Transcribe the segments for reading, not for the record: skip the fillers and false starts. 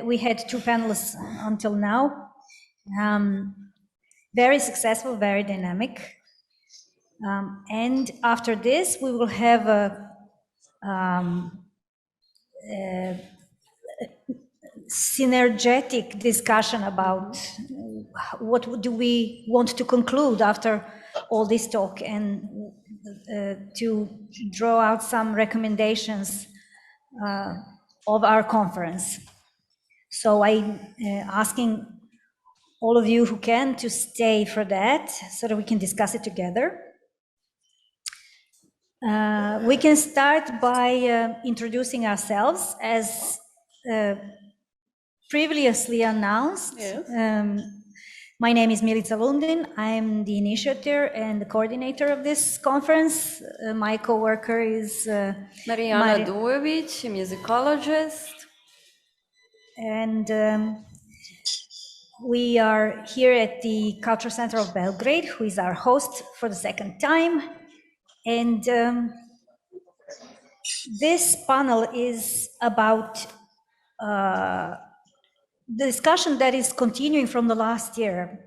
We had 2 panelists until now. Very successful, very dynamic. And after this, we will have a synergetic discussion about what do we want to conclude after all this talk, and to draw out some recommendations of our conference. So I'm asking all of you who can to stay for that so that we can discuss it together. We can start by introducing ourselves as previously announced. Yes. My name is Milica Lundin. I'm the initiator and the coordinator of this conference. My co-worker is Marijana Dujović, a musicologist. And we are here at the Cultural Center of Belgrade, who is our host for the second time. And this panel is about the discussion that is continuing from the last year.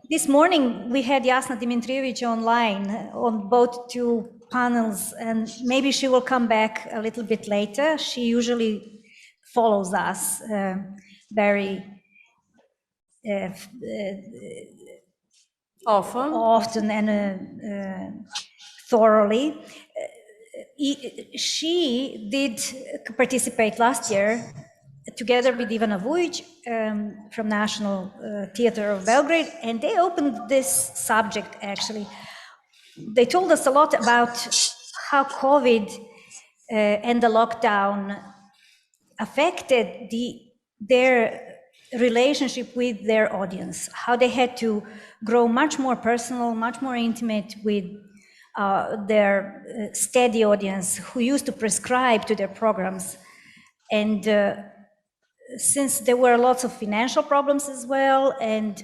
This morning we had Jasna Dimitrijević online on both 2 panels, and maybe she will come back a little bit later. She usually follows us very often and thoroughly. She did participate last year together with Ivana Vujić from National Theatre of Belgrade, and they opened this subject actually. They told us a lot about how COVID and the lockdown affected their relationship with their audience, how they had to grow much more personal, much more intimate with their steady audience who used to prescribe to their programs. And since there were lots of financial problems as well, and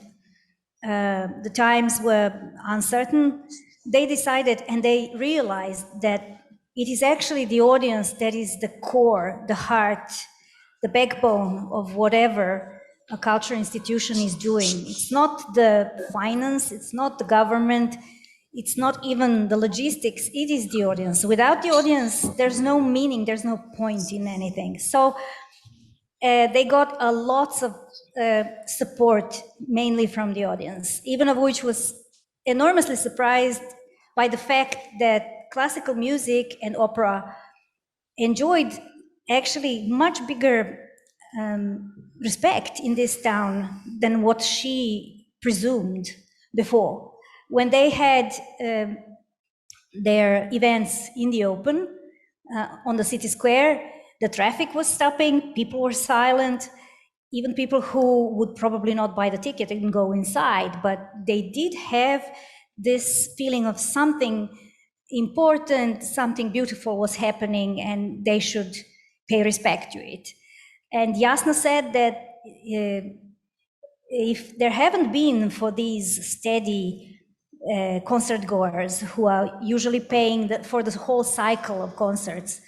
the times were uncertain, they decided and they realized that it is actually the audience that is the core, the heart, the backbone of whatever a cultural institution is doing. It's not the finance, it's not the government, it's not even the logistics, it is the audience. Without the audience, there's no meaning, there's no point in anything. So they got a lot of support, mainly from the audience. Ivana Vujić was enormously surprised by the fact that classical music and opera enjoyed actually much bigger respect in this town than what she presumed before. When they had their events in the open on the city square, the traffic was stopping, people were silent, even people who would probably not buy the ticket and go inside, but they did have this feeling of something important, something beautiful was happening, and they should pay respect to it. And Jasna said that if there haven't been for these steady concert goers who are usually paying for the whole cycle of concerts,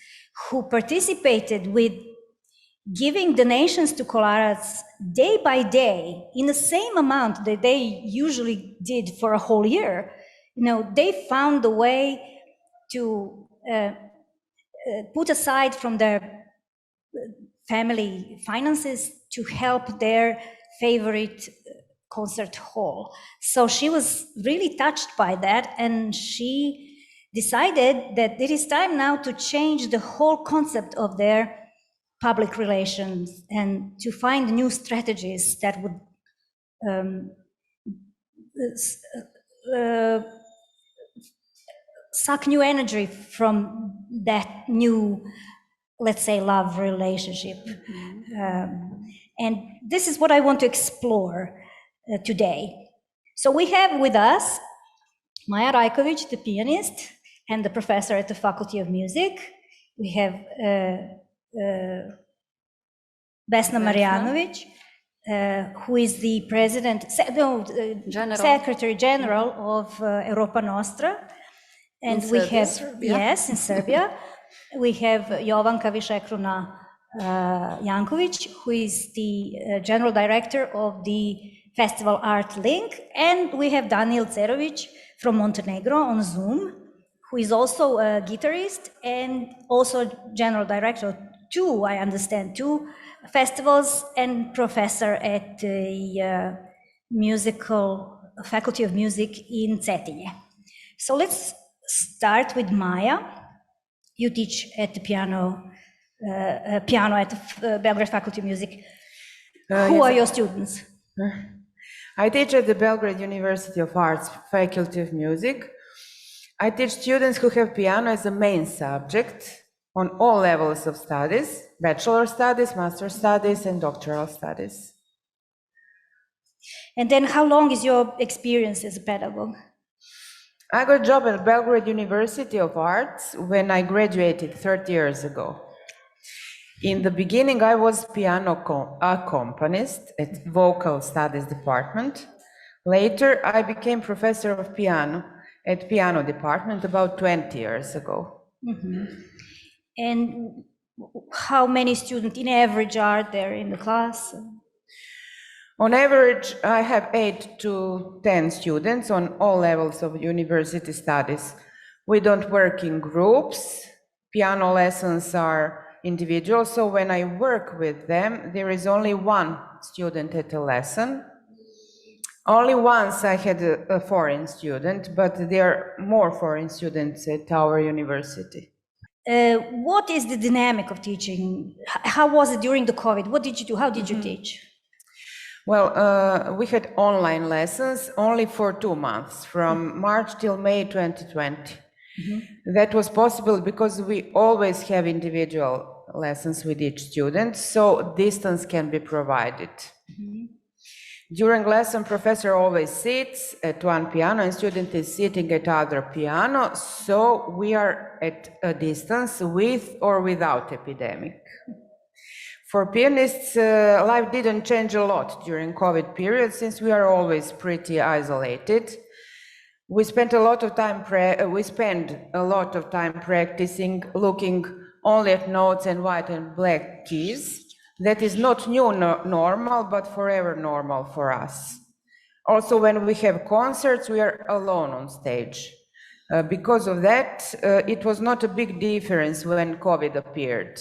who participated with giving donations to Kolarac day by day in the same amount that they usually did for a whole year, they found a way to put aside from their family finances to help their favorite concert hall. So she was really touched by that, and she decided that it is time now to change the whole concept of their public relations and to find new strategies that would suck new energy from that new, let's say, love relationship. And this is what I want to explore today. So we have with us Maja Rajković, the pianist and the professor at the Faculty of Music. We have Vesna Marjanović, who is the Secretary General of Europa Nostra. And we have, yes, in Serbia. We have Jovanka Višekruna, Janković, who is the general director of the Festival Art Link, and we have Danijel Cerović from Montenegro on Zoom, who is also a guitarist and also general director of two, I understand, two festivals and professor at the musical faculty of music in Cetinje. So let's start with Maja. You teach at the piano at the Belgrade Faculty of Music. Who Yes, are your students? I teach at the Belgrade University of Arts Faculty of Music. I teach students who have piano as a main subject on all levels of studies, bachelor studies, master studies, and doctoral studies. And then how long is your experience as a pedagogue? I got a job at Belgrade University of Arts when I graduated 30 years ago. In the beginning, I was piano accompanist at vocal studies department. Later, I became professor of piano at piano department about 20 years ago. Mm-hmm. And how many students in average are there in the class? On average, I have 8 to 10 students on all levels of university studies. We don't work in groups. Piano lessons are individual, so when I work with them, there is only one student at a lesson. Only once I had a foreign student, but there are more foreign students at our university. What is the dynamic of teaching? How was it during the COVID? What did you do? How did you teach? Well, we had online lessons only for 2 months, from March till May 2020. That was possible because we always have individual lessons with each student, so distance can be provided. During lesson, professor always sits at one piano and student is sitting at other piano, so we are at a distance with or without epidemic. For pianists, life didn't change a lot during COVID period since we are always pretty isolated. We spent a lot of time practicing, looking only at notes and white and black keys. That is not new normal, but forever normal for us. Also, when we have concerts, we are alone on stage. Because of that, it was not a big difference when COVID appeared.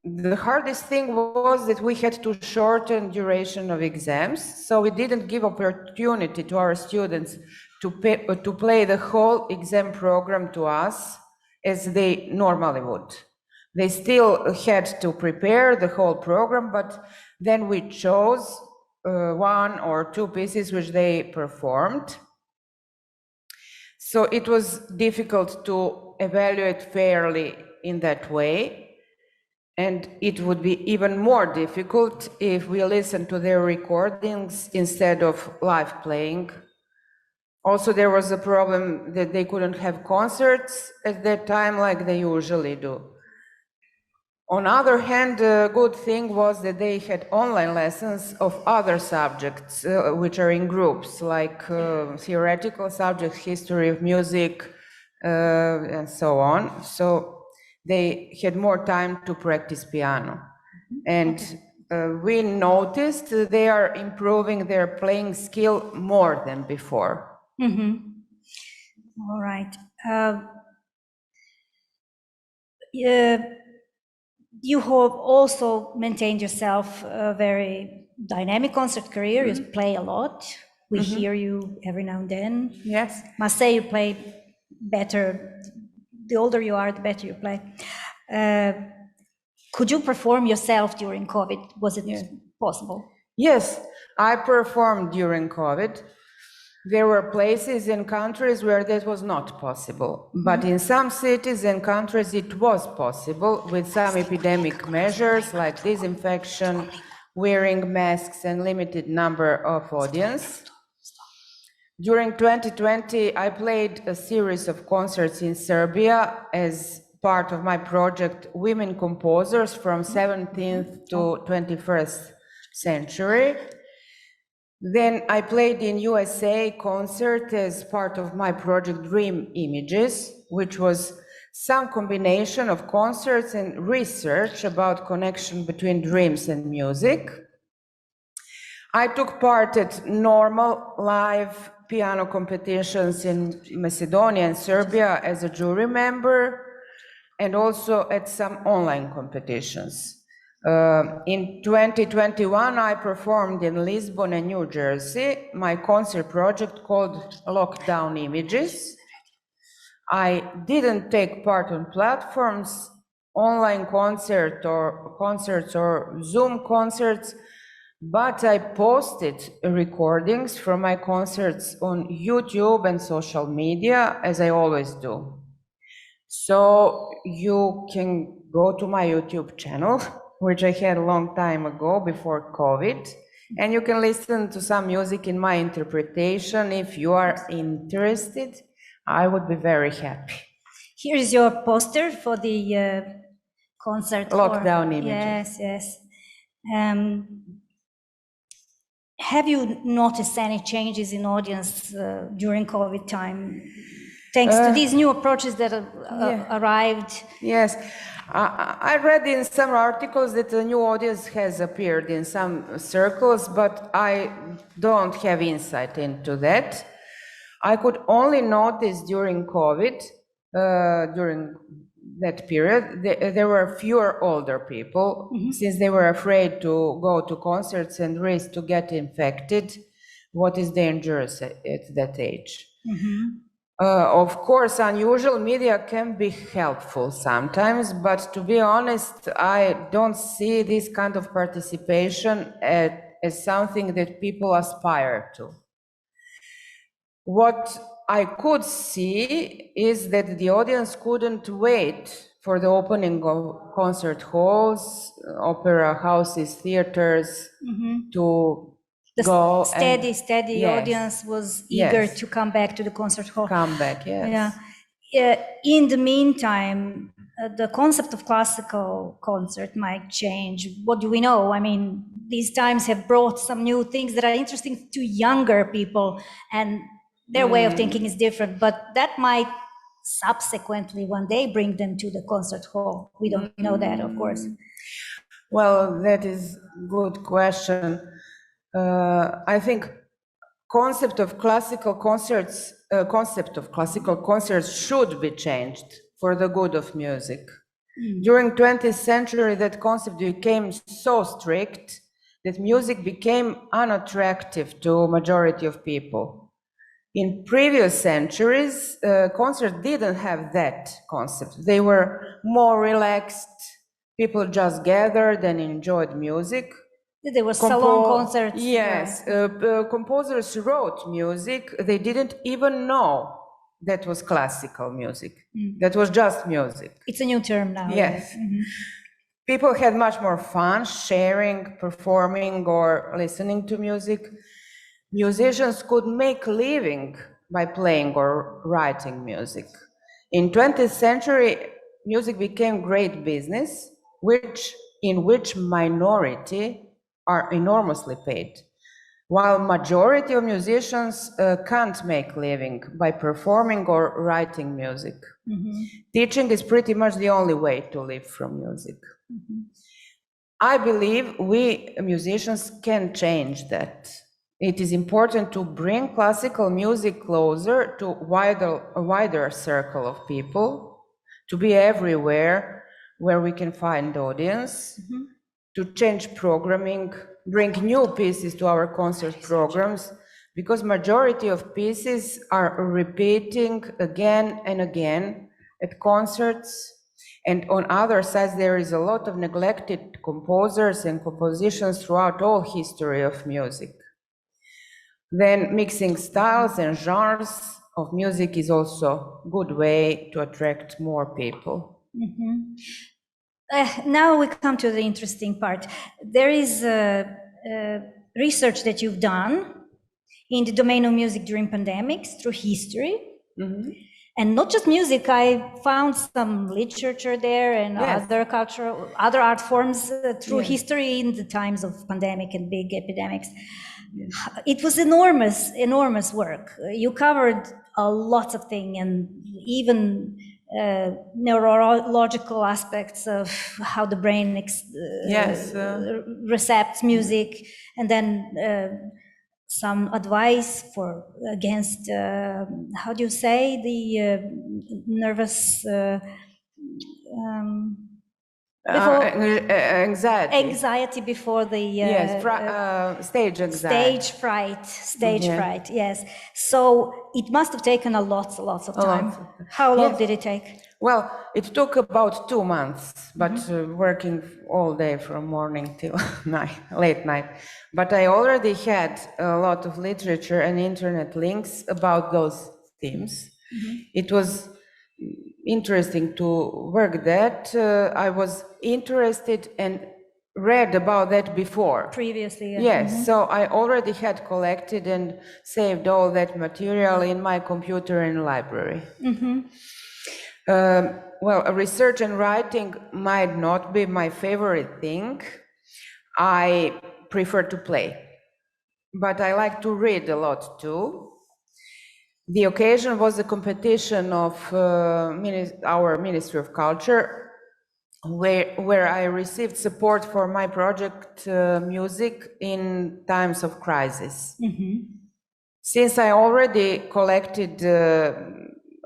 The hardest thing was that we had to shorten duration of exams, so we didn't give opportunity to our students to play the whole exam program to us as they normally would. They still had to prepare the whole program, but then we chose 1 or 2 pieces which they performed. So it was difficult to evaluate fairly in that way. And it would be even more difficult if we listen to their recordings instead of live playing. Also, there was a problem that they couldn't have concerts at that time like they usually do. On the other hand, a good thing was that they had online lessons of other subjects, which are in groups, like theoretical subjects, history of music, and so on. So they had more time to practice piano. And we noticed they are improving their playing skill more than before. All right. You have also maintained yourself a very dynamic concert career. You play a lot. We hear you every now and then. Yes. Must say you play better. The older you are, the better you play. Could you perform yourself during COVID? Was it possible? Yes, I performed during COVID. There were places and countries where that was not possible, but in some cities and countries it was possible with some epidemic measures like disinfection, wearing masks, and limited number of audience. During 2020, I played a series of concerts in Serbia as part of my project Women Composers from 17th to 21st century. Then I played in USA concert as part of my project Dream Images, which was some combination of concerts and research about connection between dreams and music. I took part at normal live piano competitions in Macedonia and Serbia as a jury member, and also at some online competitions. In 2021, I performed in Lisbon and New Jersey, my concert project called Lockdown Images. I didn't take part on platforms, online concerts or Zoom concerts, but I posted recordings from my concerts on YouTube and social media, as I always do. So you can go to my YouTube channel, which I had a long time ago before COVID, and you can listen to some music in my interpretation. If you are interested, I would be very happy. Here is your poster for the concert. Lockdown Images. Yes. Have you noticed any changes in audience during COVID time, thanks to these new approaches that arrived? Yes, I read in some articles that a new audience has appeared in some circles, but I don't have insight into that. I could only notice during COVID, during that period, there were fewer older people, since they were afraid to go to concerts and risk to get infected, what is dangerous at that age. Of course, unusual media can be helpful sometimes, but to be honest, I don't see this kind of participation as something that people aspire to. What I could see is that the audience couldn't wait for the opening of concert halls, opera houses, theaters to go. Steady Yes. audience was eager Yes. to come back to the concert hall. Come back, yes. In the meantime, the concept of classical concert might change. What do we know? I mean, these times have brought some new things that are interesting to younger people, and their way of thinking is different, but that might subsequently one day bring them to the concert hall. We don't know that, of course. Well, that is a good question. I think concept of classical concerts should be changed for the good of music. During 20th century, that concept became so strict that music became unattractive to a majority of people. In previous centuries, concerts didn't have that concept. They were more relaxed. People just gathered and enjoyed music. There were salon concerts. Yes, composers wrote music. They didn't even know that was classical music. That was just music. It's a new term now. Yes. People had much more fun sharing, performing, or listening to music. Musicians could make a living by playing or writing music. In 20th century, music became great business, in which minority are enormously paid, while majority of musicians can't make a living by performing or writing music. Teaching is pretty much the only way to live from music. I believe we musicians can change that. It is important to bring classical music closer to a wider circle of people, to be everywhere where we can find audience, to change programming, bring new pieces to our concert programs, because majority of pieces are repeating again and again at concerts. And on other sides, there is a lot of neglected composers and compositions throughout all history of music. Then mixing styles and genres of music is also a good way to attract more people. Now we come to the interesting part. There is research that you've done in the domain of music during pandemics through history. And not just music, I found some literature there and other art forms through history in the times of pandemic and big epidemics. It was enormous work. You covered a lot of things, and even neurological aspects of how the brain recepts music, and then some advice for against how do you say the nervous anxiety before the stage anxiety. Stage fright, yes. So it must have taken lots of time. How long did it take? Well, it took about 2 months, but working all day from morning till late night. But I already had a lot of literature and internet links about those themes. It was interesting to work that. I was interested and read about that before. Previously, yeah. Yes, so I already had collected and saved all that material in my computer and library. Well, research and writing might not be my favorite thing. I prefer to play, but I like to read a lot too. The occasion was a competition of our Ministry of Culture, where I received support for my project music in times of crisis. Since I already collected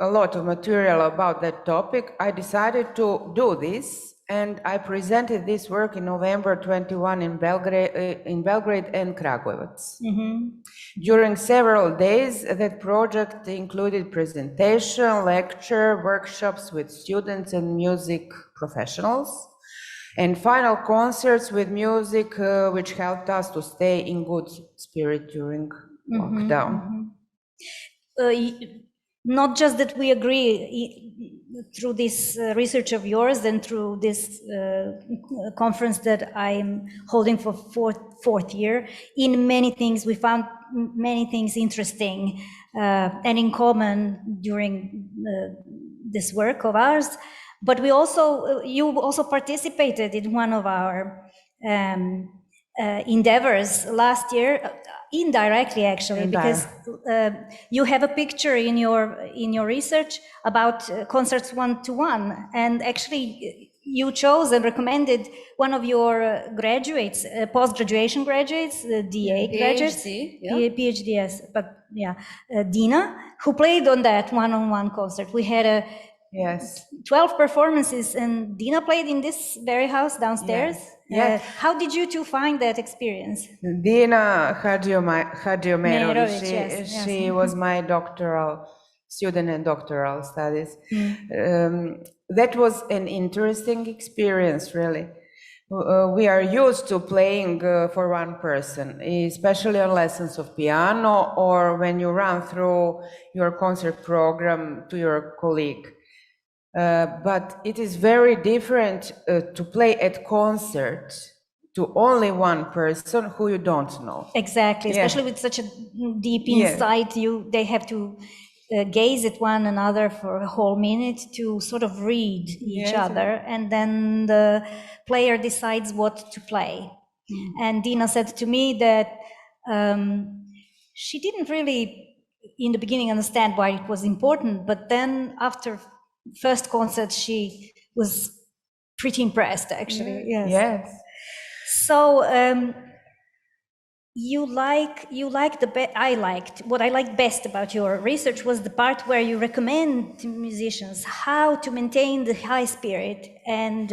a lot of material about that topic, I decided to do this, and I presented this work in November 21 in Belgrade and Kragujevac. During several days, that project included presentation, lecture, workshops with students and music professionals, and final concerts with music, which helped us to stay in good spirit during lockdown. Not just that we agree through this research of yours and through this conference that I'm holding for fourth year. In many things, we found many things interesting and in common during this work of ours. But you also participated in one of our endeavors last year, indirectly actually, because you have a picture in your research about concerts 1-to-1, and actually you chose and recommended one of your graduates, post-graduation graduates, DA graduates, PhD, yes, but yeah, Dina, who played on that one-on-one concert. We had 12 performances, and Dina played in this very house downstairs. Yes. How did you two find that experience? Dina Hadjiomerović, yes. She was my doctoral student in doctoral studies. That was an interesting experience, really. We are used to playing for one person, especially on lessons of piano or when you run through your concert program to your colleague. But it is very different to play at concert to only one person who you don't know. Exactly, especially with such a deep insight, they have to gaze at one another for a whole minute to sort of read each other, and then the player decides what to play. And Dina said to me that she didn't really in the beginning understand why it was important, but then after first concert she was pretty impressed actually. Yes. So what I liked best about your research was the part where you recommend to musicians how to maintain the high spirit and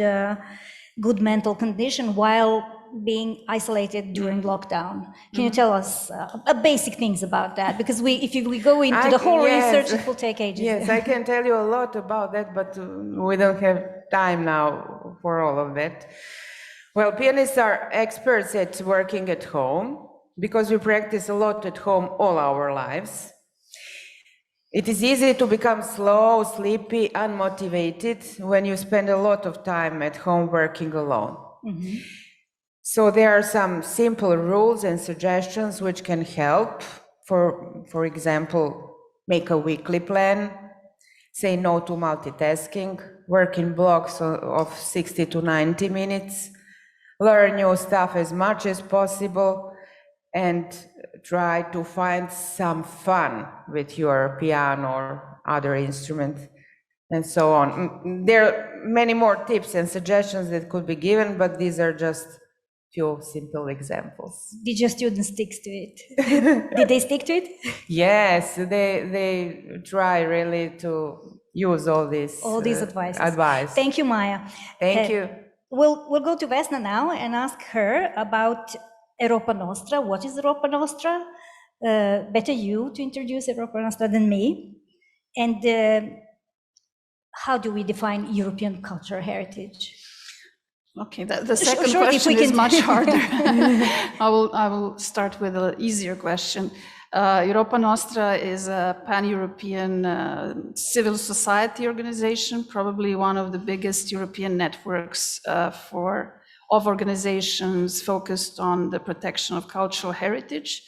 good mental condition while being isolated during lockdown. Can you tell us basic things about that? Because if we go into the whole research, it will take ages. Yes, I can tell you a lot about that, but we don't have time now for all of that. Well, pianists are experts at working at home because we practice a lot at home all our lives. It is easy to become slow, sleepy, unmotivated when you spend a lot of time at home working alone. So there are some simple rules and suggestions which can help. For example, make a weekly plan, say no to multitasking, work in blocks of 60 to 90 minutes, learn new stuff as much as possible, and try to find some fun with your piano or other instrument. and so on. There are many more tips and suggestions that could be given, but these are just few simple examples. Did your students stick to it? Did they stick to it? Yes, they try really to use all these advice. Thank you, Maja. Thank you. We'll go to Vesna now and ask her about Europa Nostra. What is Europa Nostra? Better you to introduce Europa Nostra than me. And how do we define European cultural heritage? Okay, the second question is much harder. I will start with an easier question. Europa Nostra is a pan-European civil society organization, probably one of the biggest European networks of organizations focused on the protection of cultural heritage.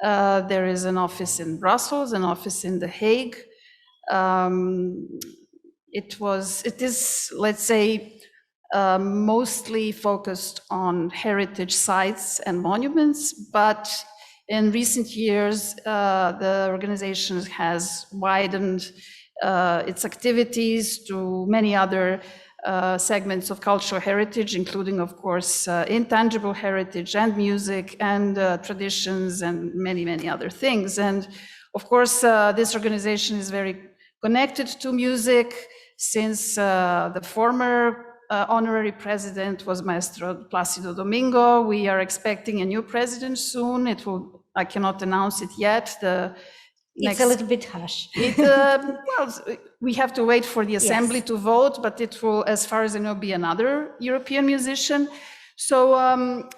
There is an office in Brussels, an office in The Hague. It is, let's say, mostly focused on heritage sites and monuments, but in recent years, the organization has widened its activities to many other segments of cultural heritage, including, of course, intangible heritage and music and traditions and many, many other things. And of course, this organization is very connected to music since the former honorary president was Maestro Placido Domingo. We are expecting a new president soon. I cannot announce it yet. It's a little bit hush. Well, we have to wait for the assembly to vote, but it will, as far as I know, be another European musician. So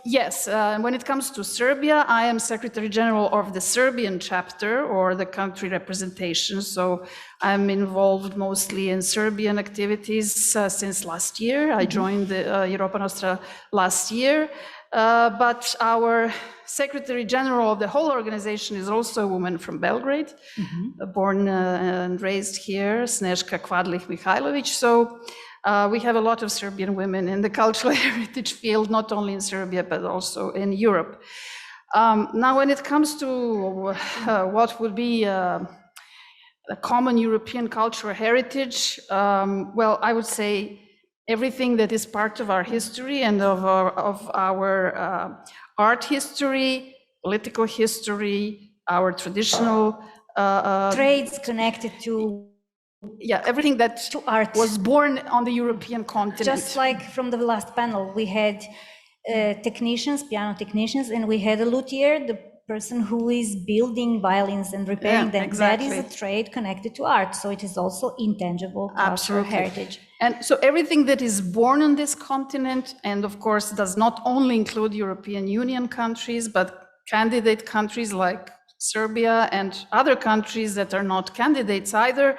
yes, when it comes to Serbia, I am Secretary General of the Serbian chapter or the country representation. So I'm involved mostly in Serbian activities since last year. I joined the Europa Nostra last year, but our Secretary General of the whole organization is also a woman from Belgrade, born and raised here, Snežka Kvadlich-Mihajlović. So we have a lot of Serbian women in the cultural heritage field, not only in Serbia, but also in Europe. Now, when it comes to what would be a common European cultural heritage, well, I would say everything that is part of our history and of our art history, political history, our traditional trades connected to everything that art was born on the European continent. Just like from the last panel, we had technicians, piano technicians, and we had a luthier, the person who is building violins and repairing them. Exactly. That is a trade connected to art, so it is also intangible cultural heritage. And so everything that is born on this continent, and of course does not only include European Union countries, but candidate countries like Serbia and other countries that are not candidates either,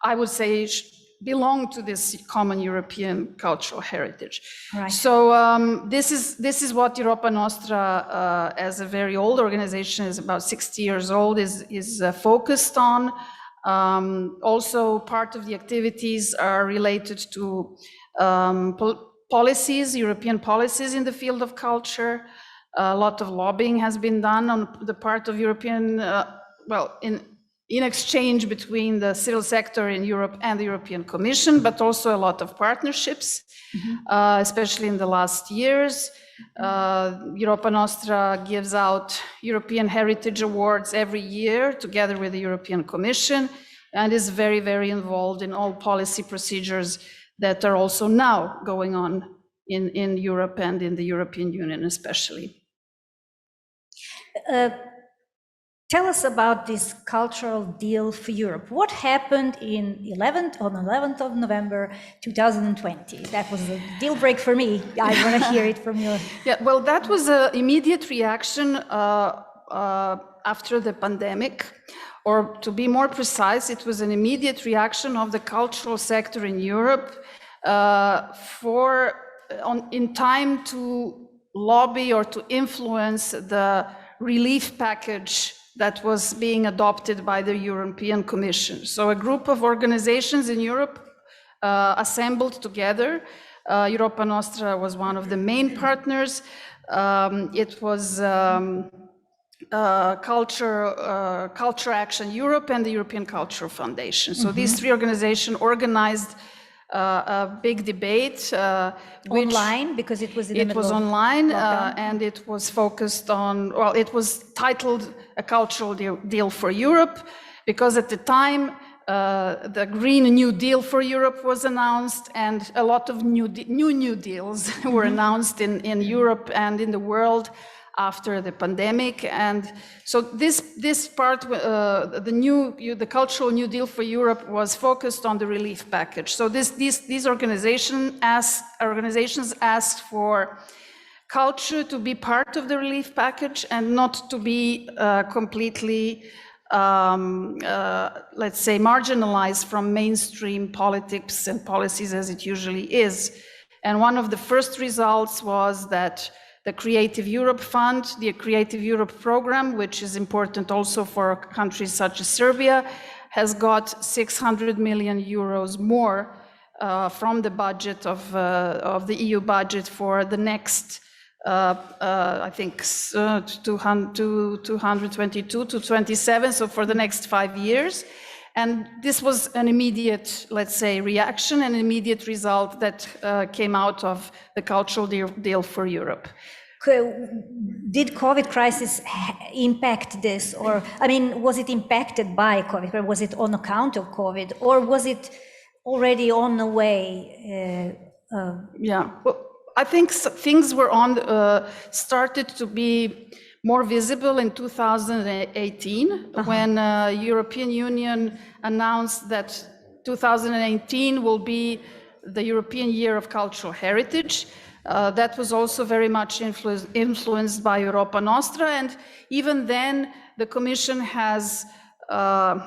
I would say belong to this common European cultural heritage. Right. So this is what Europa Nostra, as a very old organization, is about 60 years old, is focused on. Also, part of the activities are related to policies, European policies in the field of culture. A lot of lobbying has been done on the part of European, in exchange between the civil sector in Europe and the European Commission, but also a lot of partnerships, especially in the last years. Europa Nostra gives out European Heritage Awards every year together with the European Commission, and is very, very involved in all policy procedures that are also now going on in Europe and in the European Union especially. Tell us about this cultural deal for Europe. What happened on 11th of November 2020? That was a deal break for me. I want to hear it from you. Yeah, well, that was an immediate reaction after the pandemic, or to be more precise, it was an immediate reaction of the cultural sector in Europe in time to lobby or to influence the relief package that was being adopted by the European Commission. So a group of organizations in Europe assembled together. Europa Nostra was one of the main partners. It was Culture Action Europe and the European Cultural Foundation. So these three organizations organized a big debate. Online, because it was in the It middle was of online, lockdown. and it was focused on, well, it was titled A Cultural Deal for Europe, because at the time, the Green New Deal for Europe was announced, and a lot of new deals were announced in Europe and in the world after the pandemic. And so this part, the Cultural New Deal for Europe was focused on the relief package. So these organizations asked for culture to be part of the relief package and not to be completely, let's say, marginalized from mainstream politics and policies as it usually is. And one of the first results was that the Creative Europe Fund, the Creative Europe program, which is important also for countries such as Serbia, has got 600 million euros more from the budget of the EU budget for the next, I think, 222 to 27, so for the next 5 years. And this was an immediate, let's say, reaction, an immediate result that came out of the Cultural Deal for Europe. Did COVID crisis impact this? Or, I mean, was it impacted by COVID? Or was it on account of COVID? Or was it already on the way? Yeah, well, I think things were started to be more visible in 2018, when European Union announced that 2018 will be the European Year of Cultural Heritage. That was also very much influenced by Europa Nostra, and even then the Commission has, how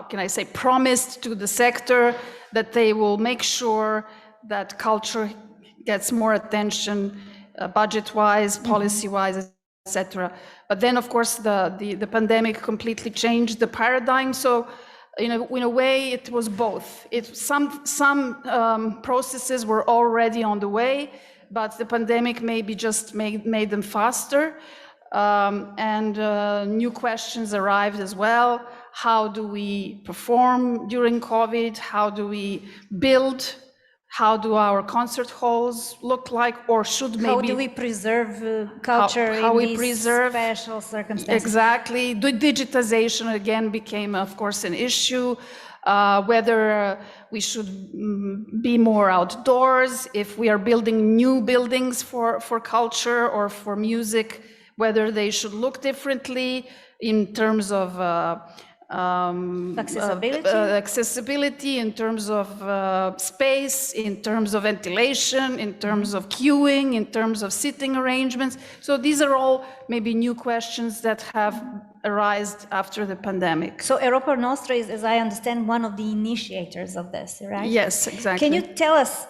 can I say, promised to the sector that they will make sure that culture gets more attention, budget-wise, policy-wise, etc. But then, of course, the pandemic completely changed the paradigm. So, in a way, it was both. Some processes were already on the way, but the pandemic maybe just made them faster. And new questions arrived as well. How do we perform during COVID? How do we build? How do our concert halls look like, or should maybe? How do we preserve culture in these special circumstances? Exactly. The digitization again became, of course, an issue. Whether we should be more outdoors, if we are building new buildings for culture or for music, whether they should look differently in terms of accessibility, in terms of space, in terms of ventilation, in terms of queuing, in terms of sitting arrangements. So these are all maybe new questions that have arisen after the pandemic. So Europa Nostra is, as I understand, one of the initiators of this, right? Yes, exactly. Can you tell us,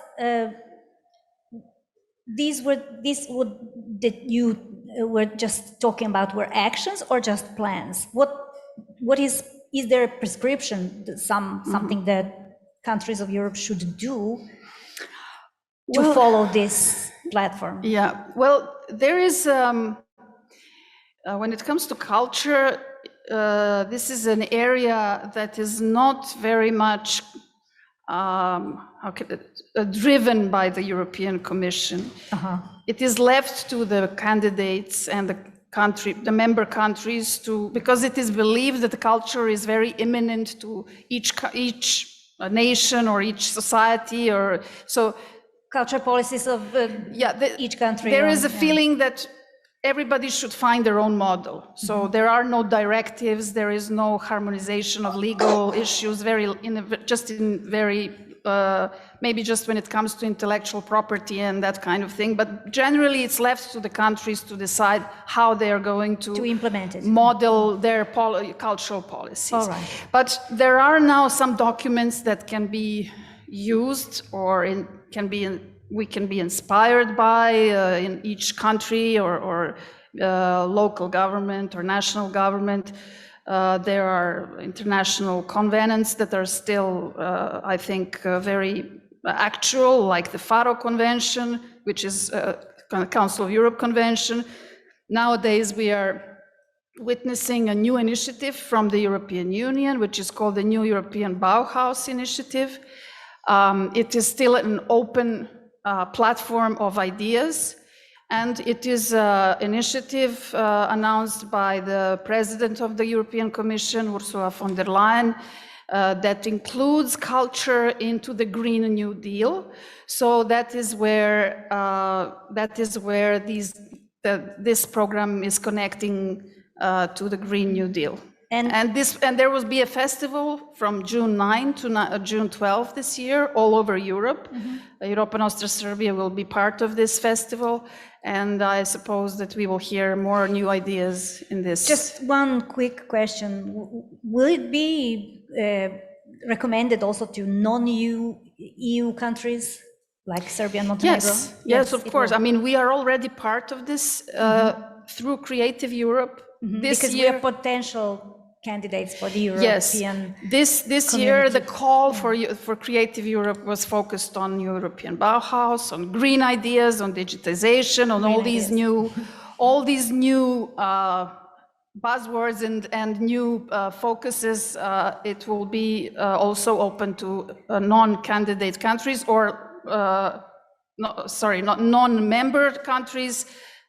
that you were just talking about were actions or just plans? What is there a prescription, something that countries of Europe should do to follow this platform? Yeah, well, there is, when it comes to culture, this is an area that is not very much driven by the European Commission. It is left to the candidates and the member countries because it is believed that the culture is very imminent to each nation or each society, or so. Culture policies of each country. There is a feeling that everybody should find their own model. So there are no directives, there is no harmonization of legal issues, maybe just when it comes to intellectual property and that kind of thing. But generally it's left to the countries to decide how they are going to implement it, model their cultural policies. All right. But there are now some documents that can be used or we can be inspired by in each country or local government or national government. There are international covenants that are still, I think, very actual, like the Faro Convention, which is a Council of Europe convention. Nowadays, we are witnessing a new initiative from the European Union, which is called the New European Bauhaus Initiative. It is still an open platform of ideas, and it is an initiative announced by the President of the European Commission, Ursula von der Leyen, that includes culture into the Green New Deal. So that is where this program is connecting to the Green New Deal. And there will be a festival from June 9 to June 12 this year all over Europe. Europa Nostra Serbia will be part of this festival, and I suppose that we will hear more new ideas in this. Just one quick question. Will it be recommended also to non-EU countries like Serbia and Montenegro? Yes, of course. I mean, we are already part of this through Creative Europe. Because we are potential candidates for the European. Yes, this year the call for Creative Europe was focused on European Bauhaus, on green ideas, on digitization, on all these new buzzwords and new focuses. It will be also open to non-candidate countries or not non-member countries,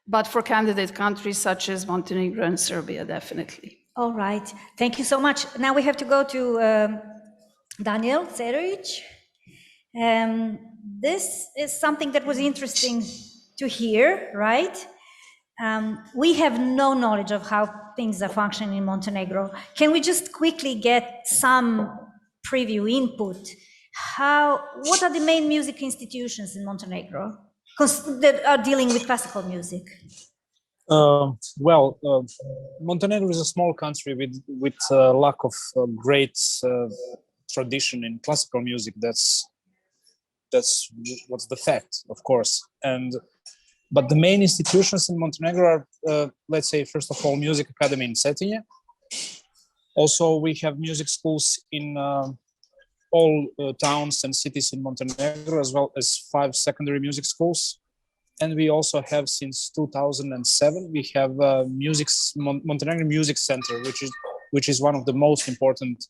but for candidate countries such as Montenegro and Serbia, definitely. All right, thank you so much. Now we have to go to Danijel Cerović. This is something that was interesting to hear, right? We have no knowledge of how things are functioning in Montenegro. Can we just quickly get some preview input? What are the main music institutions in Montenegro that are dealing with classical music? Montenegro is a small country with lack of great tradition in classical music. That's what's the fact, of course. But the main institutions in Montenegro are, let's say, first of all, Music Academy in Cetinje. Also, we have music schools in all towns and cities in Montenegro, as well as 5 secondary music schools. And we also have, since 2007, we have Montenegro Music Center, which is one of the most important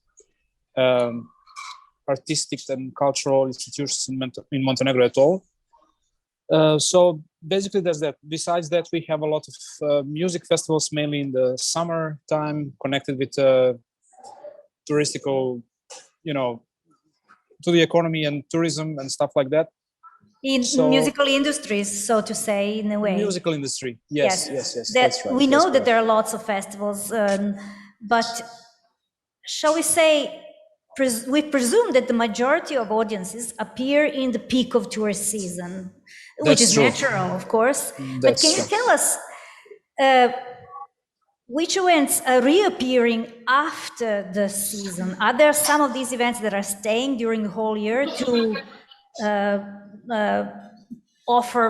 artistic and cultural institutions in Montenegro at all. So basically that's that. Besides that, we have a lot of music festivals, mainly in the summer time, connected with touristical, to the economy and tourism and stuff like that. In musical industries, so to say, in a way. Musical industry, yes. That's right. We know that there are lots of festivals, but shall we say, we presume that the majority of audiences appear in the peak of tourist season, which is natural, of course. But can you tell us which events are reappearing after the season? Are there some of these events that are staying during the whole year to offer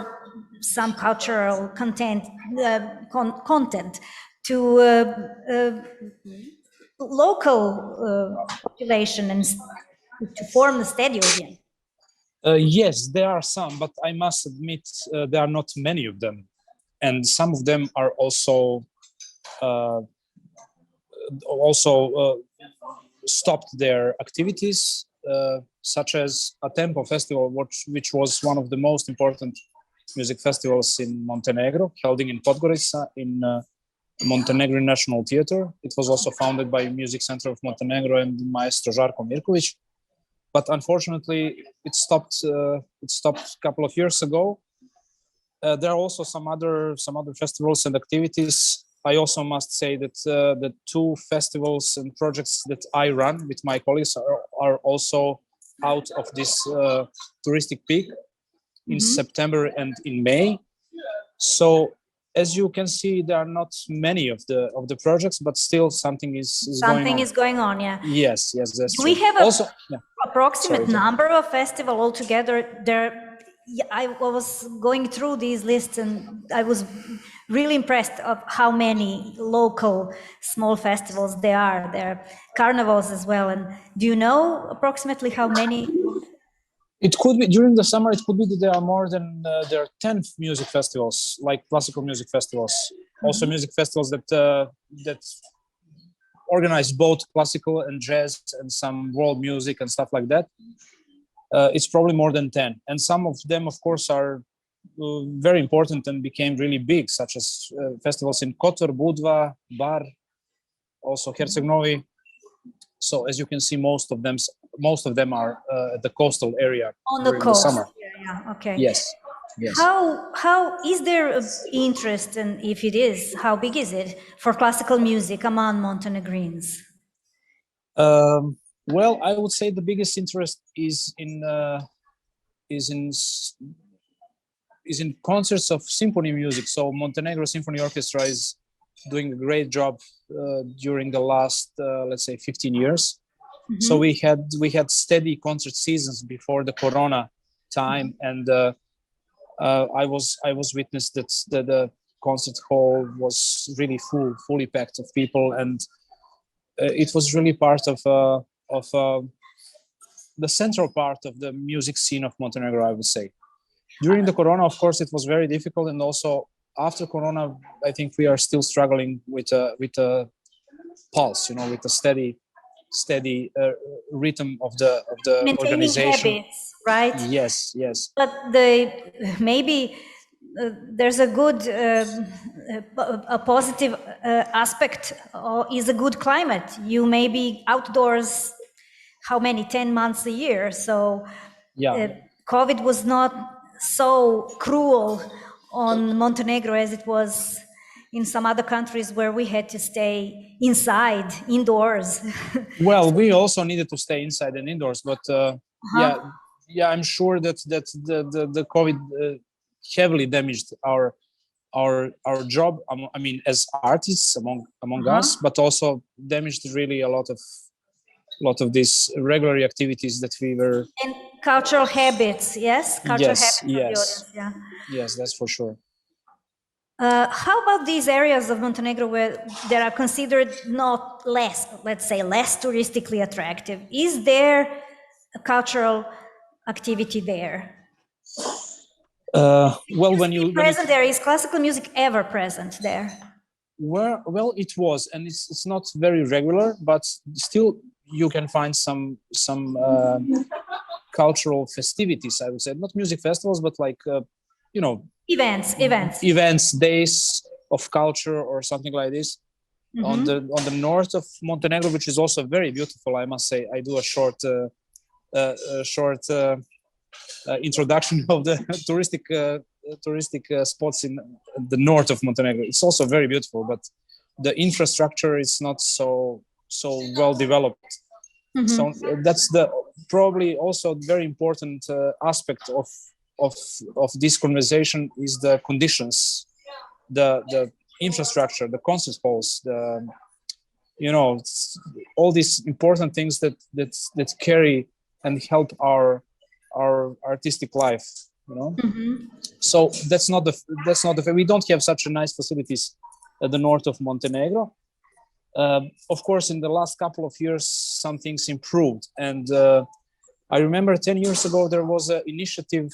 some cultural content to local population and to form the steady audience? Yes, there are some, but I must admit there are not many of them, and some of them are also stopped their activities, such as a Tempo festival, which was one of the most important music festivals in Montenegro, held in Podgorica in Montenegro National Theatre. It was also founded by Music Center of Montenegro and Maestro Žarko Mirković. But unfortunately, it stopped a couple of years ago. There are also some other festivals and activities. I also must say that the 2 festivals and projects that I run with my colleagues are also out of this touristic peak in September and in May. So as you can see, there are not many of the projects, but still something is going on. Something is going on, yeah. Yes, that's true. We have approximate number of festivals altogether. I was going through these lists and I was really impressed of how many local small festivals there are. There are carnivals as well. And do you know approximately how many? It could be during the summer. It could be that there are more than there are 10 music festivals, like classical music festivals. also music festivals that organize both classical and jazz and some world music and stuff like that. It's probably more than 10, and some of them, of course, are very important and became really big, such as festivals in Kotor, Budva, Bar, also Herceg Novi. So as you can see, most of them are at the coastal area On the during coast. the summer. Yeah, okay. Yes. Yes. How is there a interest, and if it is, how big is it for classical music among Montenegrins? Well, I would say the biggest interest is in concerts of symphony music. So Montenegro Symphony Orchestra is doing a great job during the last, let's say, 15 years. Mm-hmm. So we had steady concert seasons before the Corona time, and I was witness that the concert hall was really fully packed of people, and it was really part of the central part of the music scene of Montenegro, I would say. During the Corona, of course, it was very difficult, and also after Corona, I think we are still struggling with a pulse, with a steady rhythm of the Maintaining organization. Habits, right? Yes. But maybe there's a good, a positive aspect, or is a good climate. You may be outdoors, how many, 10 months a year. So COVID was not so cruel on Montenegro as it was in some other countries where we had to stay indoors. Well, we also needed to stay inside and indoors, but I'm sure that the COVID heavily damaged our job. I mean, as artists among us, but also damaged really a lot of these regular activities that we were. And cultural habits, yes? Habits of the audience, yeah. Yes, that's for sure. How about these areas of Montenegro where they are considered not less, let's say, less touristically attractive? Is there a cultural activity there? Well, when you there, is classical music ever present there? Well, it was, and it's not very regular, but still you can find some cultural festivities, I would say, not music festivals, but like events, days of culture or something like this. Mm-hmm. On the north of Montenegro, which is also very beautiful, I must say. I do a short introduction of the touristic spots in the north of Montenegro. It's also very beautiful, but the infrastructure is not so well developed. Mm-hmm. So that's probably also very important aspect of this conversation is the conditions, the infrastructure, the concert halls, all these important things that carry and help our artistic life. Mm-hmm. So that's not the we don't have such a nice facilities at the north of Montenegro. Of course, in the last couple of years, some things improved, and I remember 10 years ago there was an initiative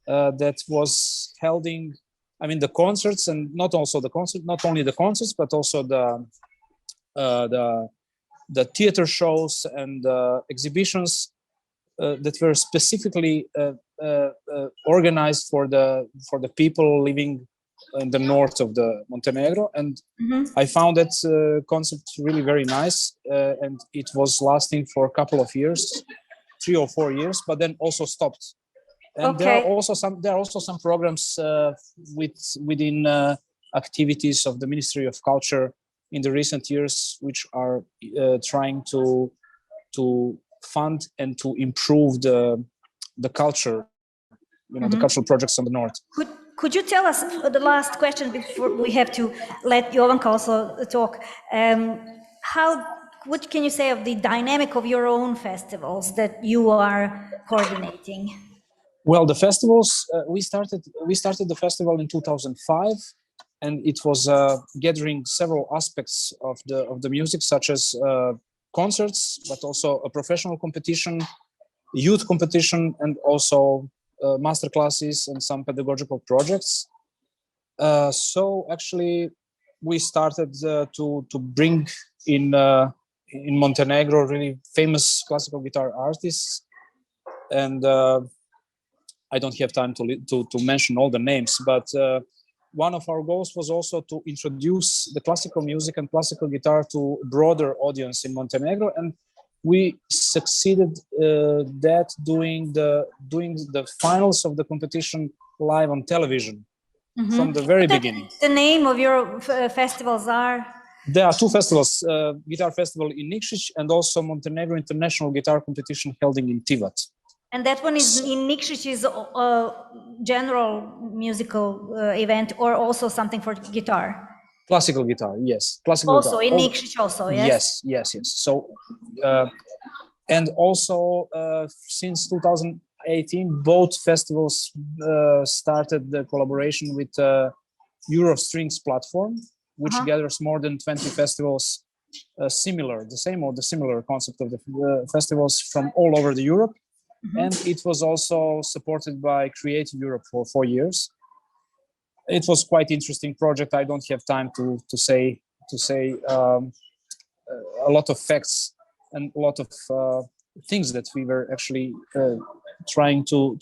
that was holding, the concerts, and not only the concerts, but also the theater shows and exhibitions that were specifically organized for the people living in the north of the Montenegro, and I found that concept really very nice, and it was lasting for a couple of years, 3 or 4 years, but then also stopped. And there are also some programs within activities of the Ministry of Culture in the recent years, which are trying to fund and to improve the culture, the cultural projects on the north. Could you tell us, the last question before we have to let Jovanka also talk, what can you say of the dynamic of your own festivals that you are coordinating? Well, the festivals, we started the festival in 2005, and it was gathering several aspects of the music, such as concerts, but also a professional competition, youth competition, and also master classes and some pedagogical projects. So actually, we started to bring in Montenegro really famous classical guitar artists, and I don't have time to mention all the names, but one of our goals was also to introduce the classical music and classical guitar to a broader audience in Montenegro, and we succeeded that doing the finals of the competition live on television from the very beginning. The name of your festivals are? There are two festivals, Guitar Festival in Nikšić and also Montenegro International Guitar Competition held in Tivat. And that one is in Nikšić is a general musical event or also something for guitar? Classical guitar, yes. Classical also guitar. in Nikšić also, yes? Yes. So, and also since 2018, both festivals started the collaboration with Eurostrings platform, which gathers more than 20 festivals similar concept of the festivals from all over the Europe. And it was also supported by Creative Europe for 4 years. It was quite interesting project. I don't have time to say a lot of facts and a lot of things that we were actually trying to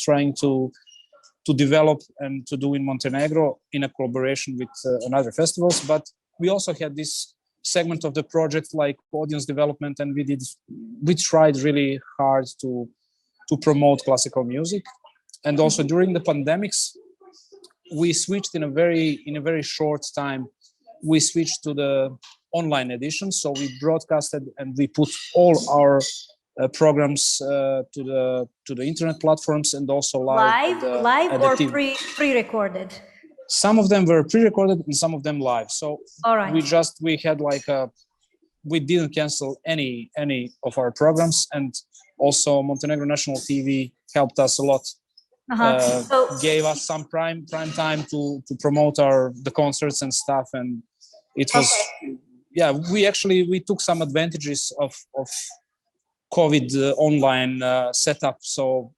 develop and to do in Montenegro in a collaboration with another festivals. But we also had this segment of the project like audience development, and we tried really hard to promote classical music. And also during the pandemics, we switched in a very short time. We switched to the online edition, so we broadcasted and we put all our programs to the internet platforms and also live or pre-recorded. Some of them were pre-recorded and some of them live. So we had like we didn't cancel any of our programs, and also Montenegro National TV helped us a lot. Gave us some prime time to promote the concerts and stuff, and it was we took some advantages of COVID online setup. So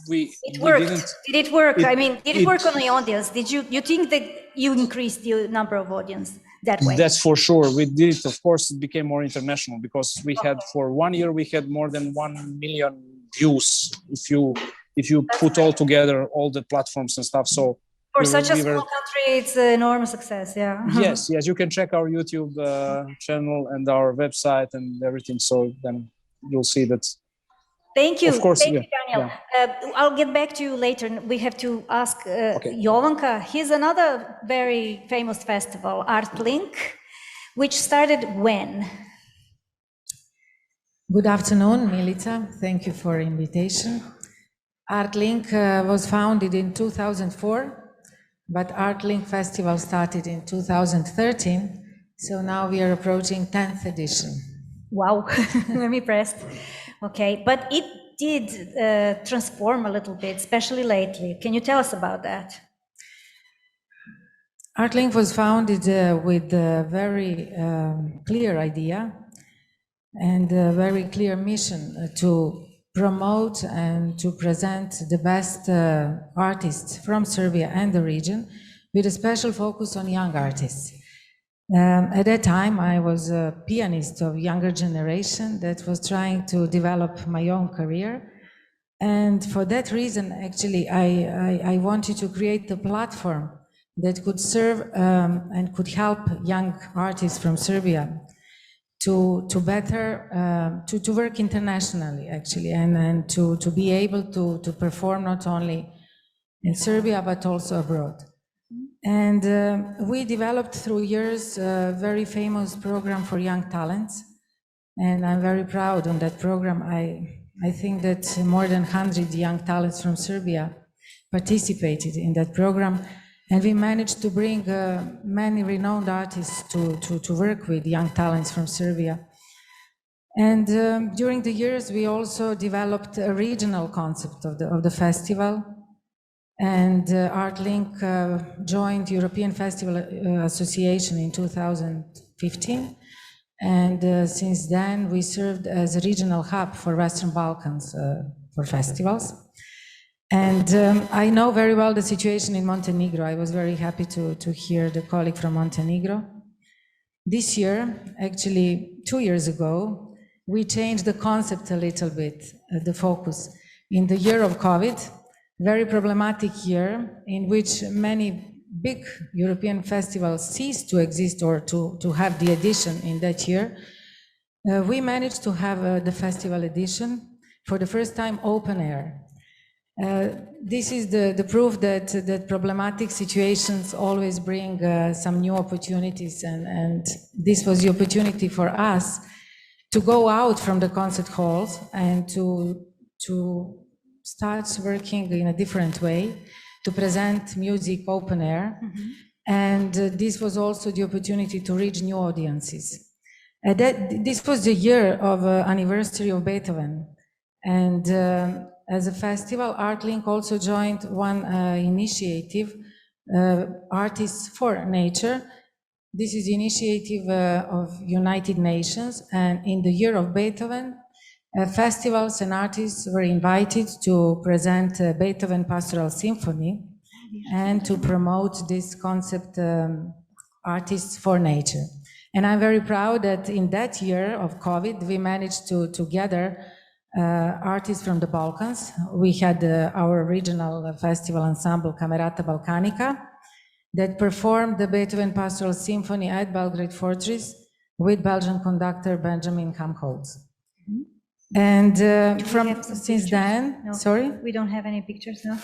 it worked. Did it work? Did it work on the audience? Did you think that you increased the number of audience that way? That's for sure. We did it. Of course, it became more international because we had for 1 year we had more than 1 million views. If you put all together all the platforms and stuff, so for such a small country, it's an enormous success. Yeah. Yes. You can check our YouTube channel and our website and everything. So then you'll see that. Thank you. Of course, Thank you, Daniel. I'll get back to you later. We have to ask Jovanka. Here's another very famous festival, ArtLink, which started when? Good afternoon, Milica. Thank you for invitation. ArtLink was founded in 2004, but ArtLink Festival started in 2013. So now we are approaching 10th edition. Wow, I'm impressed. Okay, but it did transform a little bit, especially lately. Can you tell us about that? ArtLink was founded with a very clear idea and a very clear mission to promote and to present the best artists from Serbia and the region, with a special focus on young artists. At that time, I was a pianist of younger generation that was trying to develop my own career. And for that reason, actually, I wanted to create a platform that could serve and could help young artists from Serbia to better, to work internationally, actually, and to be able to perform not only in Serbia, but also abroad. And we developed through years a very famous program for young talents. And I'm very proud on that program. I think that more than 100 young talents from Serbia participated in that program. And we managed to bring many renowned artists to work with young talents from Serbia. And during the years, we also developed a regional concept of the festival. And ArtLink joined European Festival Association in 2015. And since then, we served as a regional hub for Western Balkans for festivals. And I know very well the situation in Montenegro. I was very happy to hear the colleague from Montenegro. This year, actually 2 years ago, we changed the concept a little bit, the focus. In the year of COVID, very problematic year in which many big European festivals ceased to exist or to have the edition in that year, we managed to have the festival edition for the first time open air. This is the proof that problematic situations always bring some new opportunities, and this was the opportunity for us to go out from the concert halls and to start working in a different way, to present music open air. And this was also the opportunity to reach new audiences. This was the year of anniversary of Beethoven. And as a festival, ArtLink also joined one initiative, Artists for Nature. This is the initiative of United Nations, and in the year of Beethoven, festivals and artists were invited to present Beethoven Pastoral Symphony and to promote this concept, Artists for Nature. And I'm very proud that in that year of COVID, we managed to gather artists from the Balkans. We had our regional festival ensemble, Camerata Balkanica, that performed the Beethoven Pastoral Symphony at Belgrade Fortress with Belgian conductor Benjamin Kamholtz. And since then, No, sorry? we don't have any pictures now.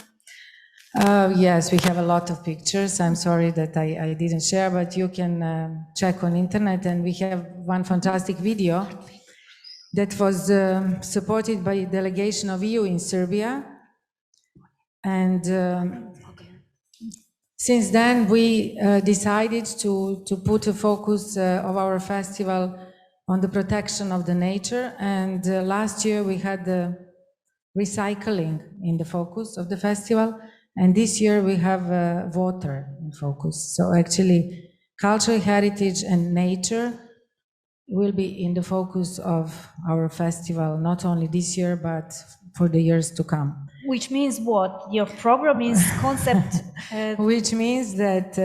Yes, we have a lot of pictures. I'm sorry that I didn't share, but you can check on internet, and we have one fantastic video that was supported by a delegation of EU in Serbia. And since then, we decided to put a focus of our festival on the protection of the nature. And last year, we had the recycling in the focus of the festival. And this year, we have water in focus. So actually, cultural heritage and nature will be in the focus of our festival, not only this year, but for the years to come. Which means what? Your program is concept. Which means that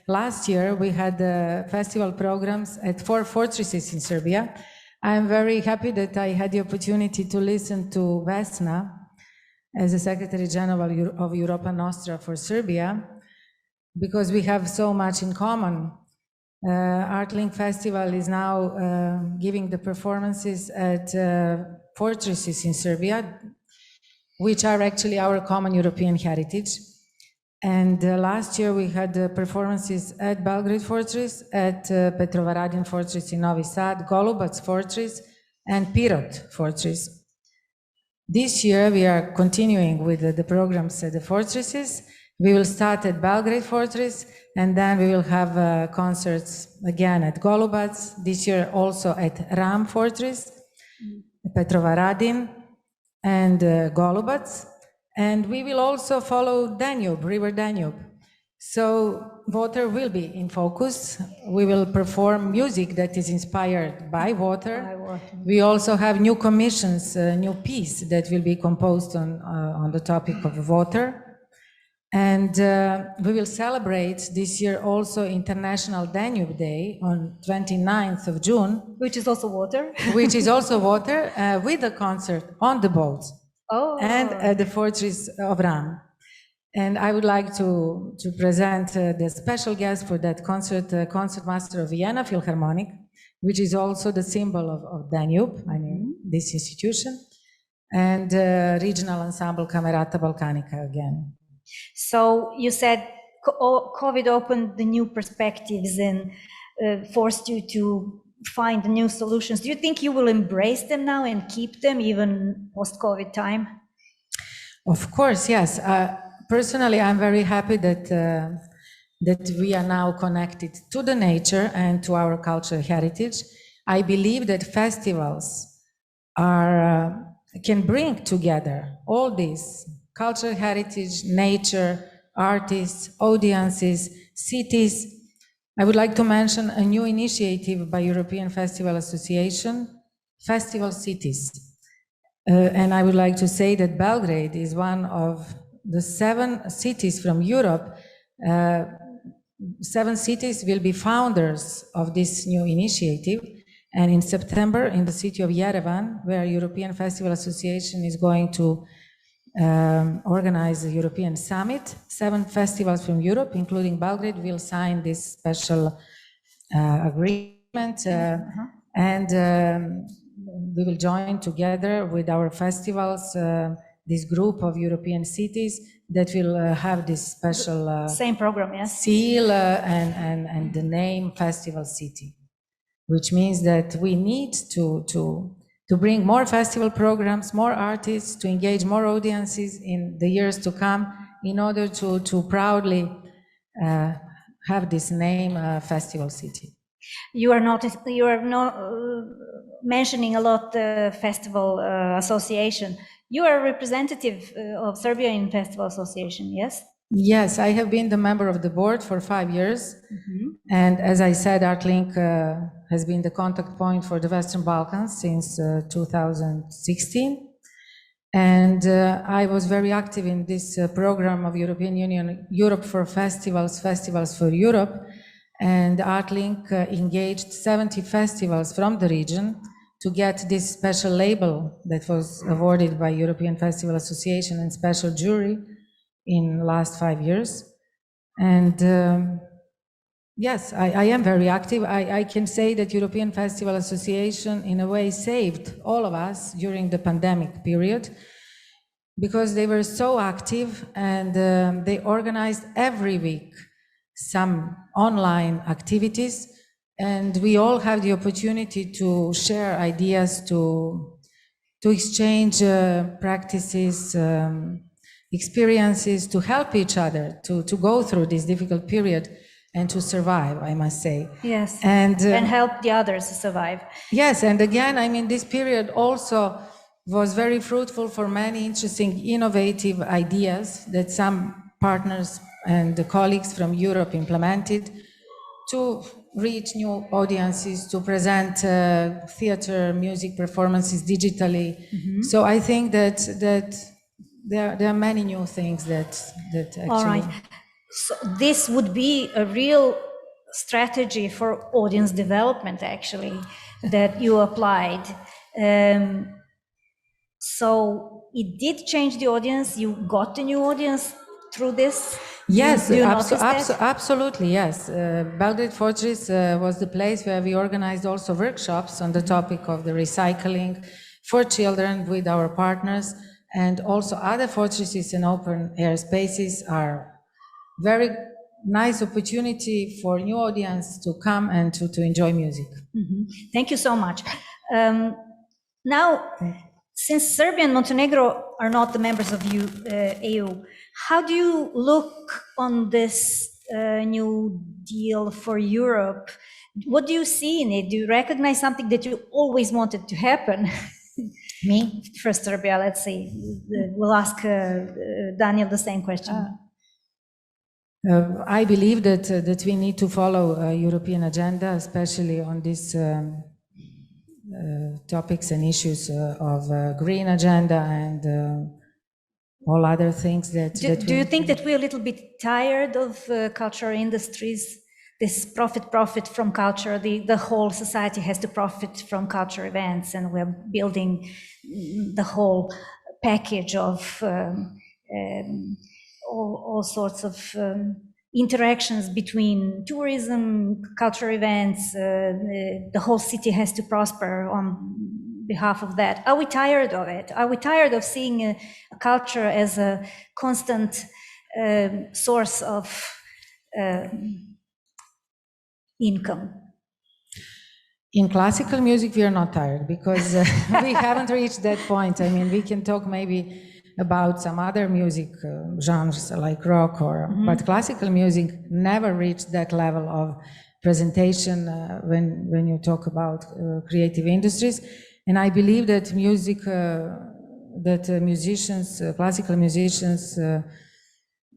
last year we had festival programs at 4 fortresses in Serbia. I'm very happy that I had the opportunity to listen to Vesna as the Secretary General of Europa Nostra for Serbia, because we have so much in common. ArtLink Festival is now giving the performances at fortresses in Serbia, which are actually our common European heritage. And last year we had performances at Belgrade Fortress, at Petrovaradin Fortress in Novi Sad, Golubac Fortress, and Pirot Fortress. This year we are continuing with the programs at the fortresses. We will start at Belgrade Fortress, and then we will have concerts again at Golubac, this year also at Ram Fortress, Petrovaradin, and Golubac. And we will also follow Danube, River Danube. So water will be in focus. We will perform music that is inspired by water. We also have new commissions, new piece that will be composed on the topic of water. And we will celebrate this year also International Danube Day on 29th of June. Which is also water. Which is also water, with a concert on the boat. Oh. And at the Fortress of Ram. And I would like to present the special guest for that concert, Concertmaster of Vienna Philharmonic, which is also the symbol of Danube, I mean, this institution, and regional ensemble Camerata Balkanica again. So you said COVID opened the new perspectives and forced you to find new solutions. Do you think you will embrace them now and keep them even post-COVID time? Of course, yes. Personally, I'm very happy that we are now connected to the nature and to our cultural heritage. I believe that festivals can bring together all these cultural heritage, nature, artists, audiences, cities. I would like to mention a new initiative by European Festival Association, Festival Cities. And I would like to say that Belgrade is one of the 7 cities from Europe 7 cities will be founders of this new initiative. And in September, in the city of Yerevan, where European Festival Association is going to organize the European Summit, 7 festivals from Europe, including Belgrade, will sign this special agreement. And we will join together with our festivals, this group of European cities that will have this special Same program, yes. seal and the name Festival City, which means that we need to bring more festival programs, more artists, to engage more audiences in the years to come in order to proudly have this name Festival City. You are not mentioning a lot the Festival Association. You are a representative of Serbia in Festival Association, yes? Yes, I have been the member of the board for 5 years. And as I said, ArtLink has been the contact point for the Western Balkans since 2016. And I was very active in this program of European Union, Europe for Festivals, Festivals for Europe. And ArtLink engaged 70 festivals from the region to get this special label that was awarded by European Festival Association and special jury in the last 5 years. And yes, I am very active. I can say that European Festival Association in a way saved all of us during the pandemic period, because they were so active and they organized every week some online activities, and we all have the opportunity to share ideas, to exchange practices, experiences, to help each other to go through this difficult period and to survive, I must say. Yes, and help the others survive. Yes, and again, I mean, this period also was very fruitful for many interesting, innovative ideas that some partners and the colleagues from Europe implemented to reach new audiences, to present theater, music performances digitally. So I think that there are many new things that actually... All right. So this would be a real strategy for audience development, actually, that you applied. So it did change the audience. You got a new audience through this? Yes, Do you notice that? absolutely, yes. Belgrade Fortress was the place where we organized also workshops on the topic of the recycling for children with our partners, and also other fortresses and open air spaces are very nice opportunity for new audience to come and to enjoy music. Thank you so much. Now, since Serbia and Montenegro are not the members of EU, how do you look on this new deal for Europe? What do you see in it? Do you recognize something that you always wanted to happen? Me? For Serbia, let's see. We'll ask Danijel the same question. I believe that we need to follow a European agenda, especially on these topics and issues of green agenda and all other things that... Do you think that we're a little bit tired of cultural industries? This profit from culture, the whole society has to profit from culture events, and we're building the whole package of all sorts of interactions between tourism, cultural events. The whole city has to prosper on behalf of that. Are we tired of it? Are we tired of seeing a culture as a constant source of income? In classical music, we are not tired, because we haven't reached that point. I mean, we can talk maybe about some other music genres like rock, but classical music never reached that level of presentation when you talk about creative industries. And I believe that musicians, classical musicians,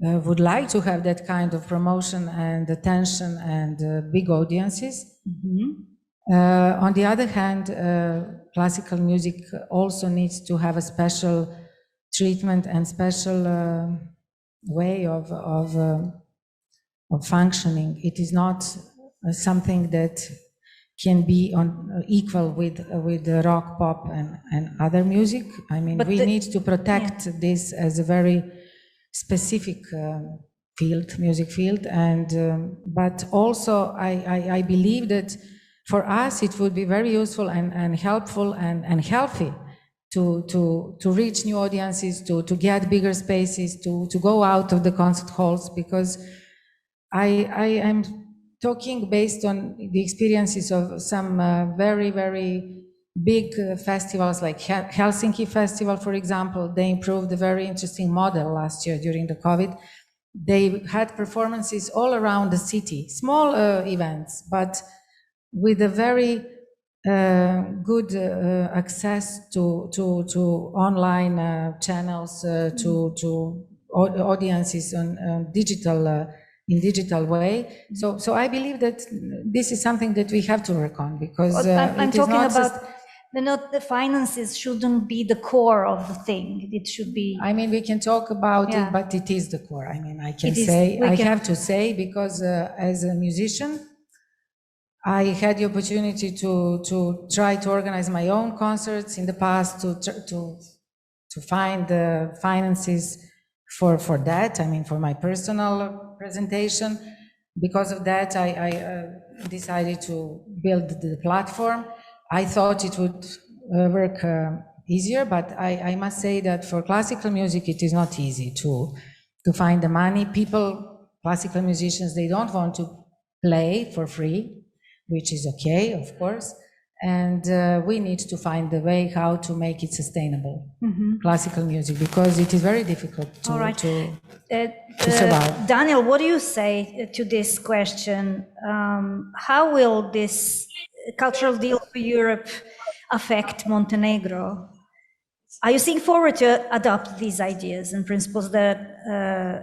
would like to have that kind of promotion and attention and big audiences. On the other hand, classical music also needs to have a special treatment and special way of of functioning. It is not something that can be on equal with the rock, pop, and other music. I mean, But we the- need to protect this as a very specific field, music field, and but also I believe that for us it would be very useful and helpful and healthy to reach new audiences, to get bigger spaces, to go out of the concert halls, because I am talking based on the experiences of some very, very big festivals like Helsinki Festival, for example. They improved a very interesting model last year during the COVID. They had performances all around the city, small events, but with a very good access to online channels, to audiences on digital in digital way. So I believe that this is something that we have to work on, because I'm it is talking not about the finances shouldn't be the core of the thing. It should be. I mean, we can talk about Yeah. it, but it is the core. I mean, I can It is- say, we I can- have to say, because as a musician, I had the opportunity to try to organize my own concerts in the past, to find the finances for that. I mean, for my personal presentation. Because of that, I decided to build the platform. I thought it would work easier, but I must say that for classical music, it is not easy to find the money. People, classical musicians, they don't want to play for free, which is okay, of course. And we need to find the way how to make it sustainable, classical music, because it is very difficult All right. to survive. Daniel, what do you say to this question? How will this cultural deal for Europe affect Montenegro? Are you seeing forward to adopt these ideas and principles that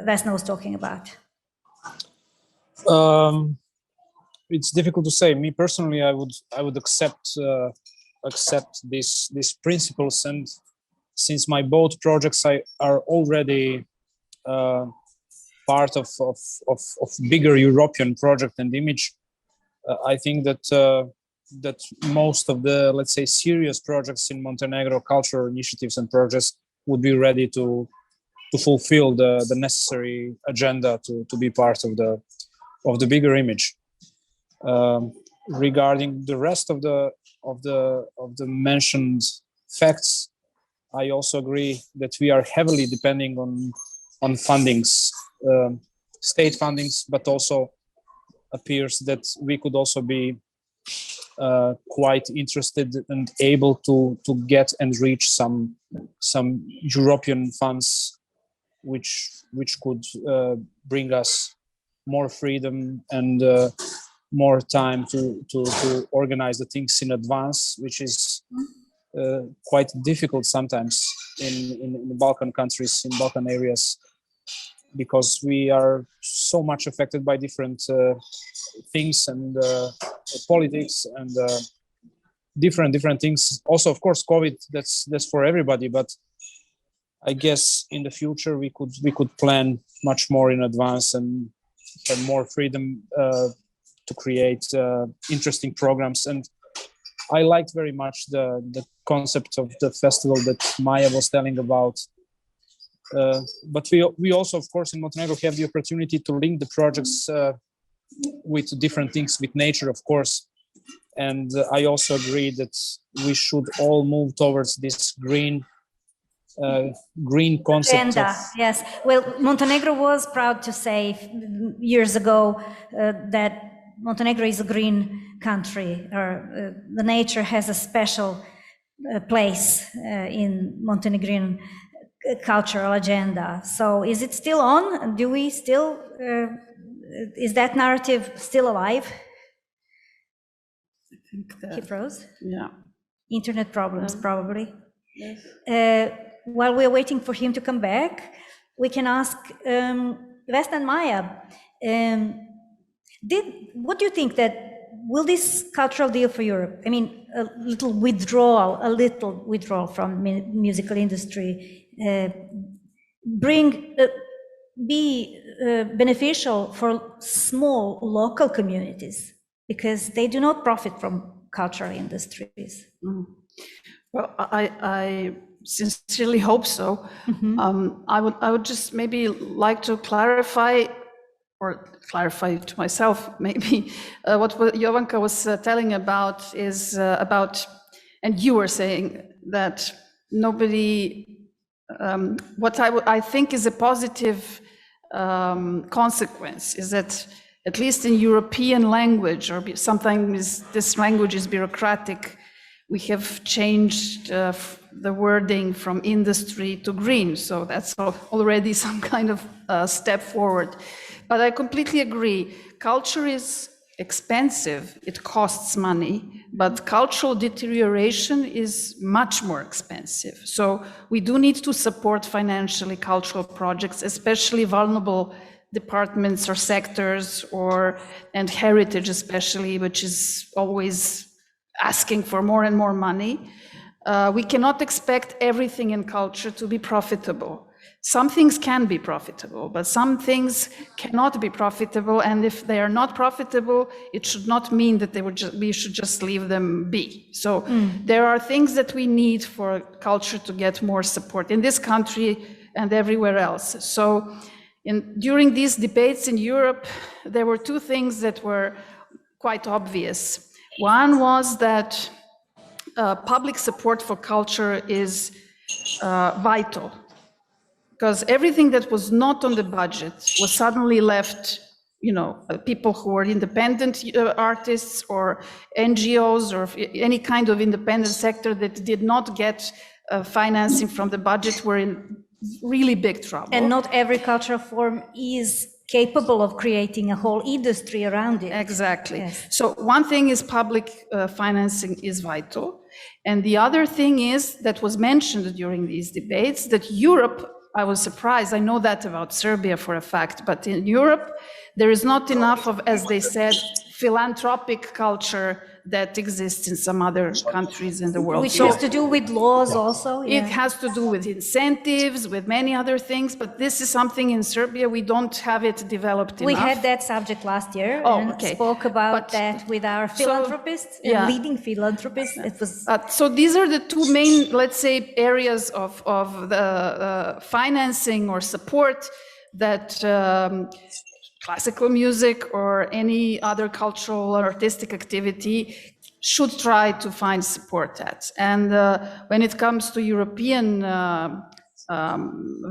Vesna was talking about? It's difficult to say. Me personally, I would accept these principles, and since my both projects are already part of bigger European project and image, I think that that most of the, let's say, serious projects in Montenegro, cultural initiatives and projects, would be ready to fulfill the necessary agenda to be part of the bigger image. Regarding the rest of the mentioned facts, I also agree that we are heavily depending on fundings, state fundings, but also appears that we could also be quite interested and able to get and reach some European funds, which could bring us more freedom and more time to organize the things in advance, which is quite difficult sometimes in the Balkan countries, in Balkan areas, because we are so much affected by different things and politics and different things. Also, of course, COVID, that's for everybody, but I guess in the future we could plan much more in advance and have more freedom to create interesting programs. And I liked very much the concept of the festival that Maja was telling about. But we also, of course, in Montenegro have the opportunity to link the projects with different things, with nature, of course. And I also agree that we should all move towards this green concept. Agenda, yes. Well, Montenegro was proud to say years ago that Montenegro is a green country, or the nature has a special place in Montenegrin cultural agenda. So is it still on? Do we still, is that narrative still alive? I think He froze? yeah. Internet problems, probably. Yes. While we're waiting for him to come back, we can ask Vesna and Maja, what do you think that, will this cultural deal for Europe, I mean, a little withdrawal from musical industry, bring be beneficial for small local communities because they do not profit from cultural industries. Well, I sincerely hope so. I would just maybe like to clarify to myself maybe what Jovanka was telling about is about, and you were saying that nobody, what I think is a positive consequence is that at least in European language, or sometimes this language is bureaucratic, we have changed the wording from industry to green. So that's already some kind of step forward. But I completely agree. Culture is expensive. It costs money, but cultural deterioration is much more expensive. So we do need to support financially cultural projects, especially vulnerable departments or sectors, and heritage especially, which is always asking for more and more money. We cannot expect everything in culture to be profitable. Some things can be profitable, but some things cannot be profitable. And if they are not profitable, it should not mean that we should just leave them be. So there are things that we need for culture to get more support in this country and everywhere else. So during these debates in Europe, there were two things that were quite obvious. One was that public support for culture is vital, because everything that was not on the budget was suddenly left, people who were independent artists or NGOs or any kind of independent sector that did not get financing from the budget were in really big trouble. And not every cultural form is capable of creating a whole industry around it. Exactly. Yes. So one thing is public financing is vital. And the other thing is that was mentioned during these debates that Europe, I was surprised, I know that about Serbia for a fact, but in Europe, there is not enough of, as they said, philanthropic culture that exists in some other countries in the world. Which has to do with laws also. It has to do with incentives, with many other things, but this is something in Serbia, we don't have it developed enough. We had that subject last year and spoke about that with our philanthropists, leading philanthropists. It was so these are the two main, let's say, areas of the financing or support that classical music or any other cultural or artistic activity should try to find support at. And when it comes to European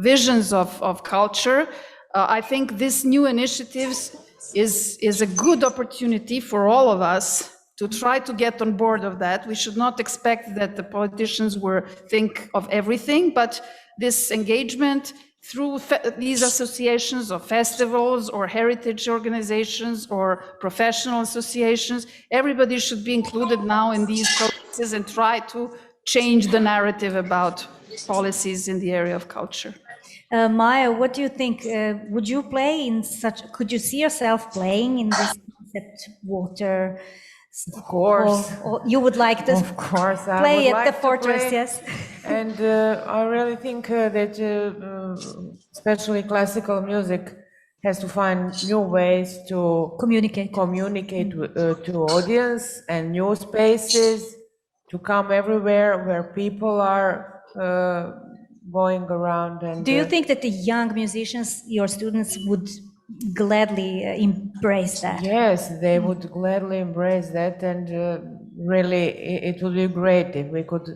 visions of culture, I think this new initiatives is a good opportunity for all of us to try to get on board of that. We should not expect that the politicians will think of everything, but this engagement through these associations of festivals or heritage organizations or professional associations, everybody should be included now in these processes and try to change the narrative about policies in the area of culture. Maja, what do you think? Would you play in could you see yourself playing in this concept water? Of course. Or you would like to play at the fortress, yes? And I really think that especially classical music has to find new ways to communicate to audience and new spaces to come everywhere where people are going around. And do you think that the young musicians, your students, would gladly embrace that? Yes, they would gladly embrace that, and really it would be great if we could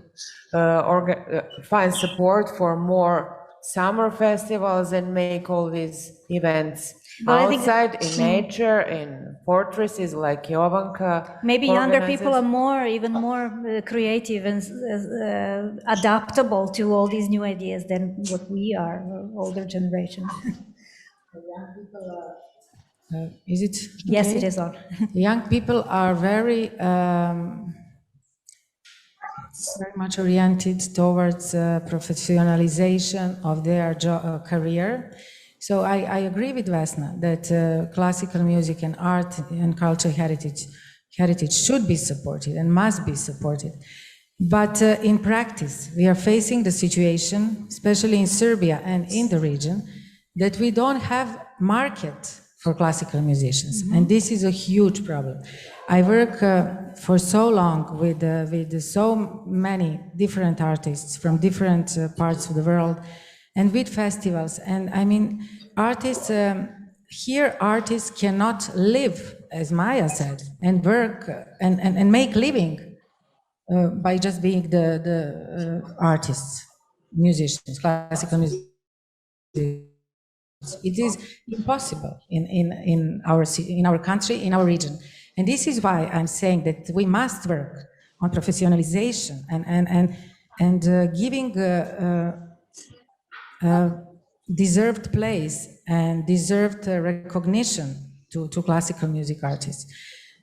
find support for more summer festivals and make all these events outside in nature, in fortresses like Jovanka. Maybe younger people are even more creative and adaptable to all these new ideas than what we are, older generation. Young people are, is it? Yes, okay? it is on. Young people are very much oriented towards professionalization of their career. So I agree with Vesna that classical music and art and cultural heritage should be supported and must be supported. But in practice, we are facing the situation, especially in Serbia and in the region, that we don't have market for classical musicians, and this is a huge problem. I work for so long with so many different artists from different parts of the world, and with festivals. And I mean, artists artists cannot live, as Maja said, and work and make living by just being the artists, musicians, classical musicians. It is impossible in our country, in our region. And this is why I'm saying that we must work on professionalization and giving deserved place and deserved recognition to classical music artists.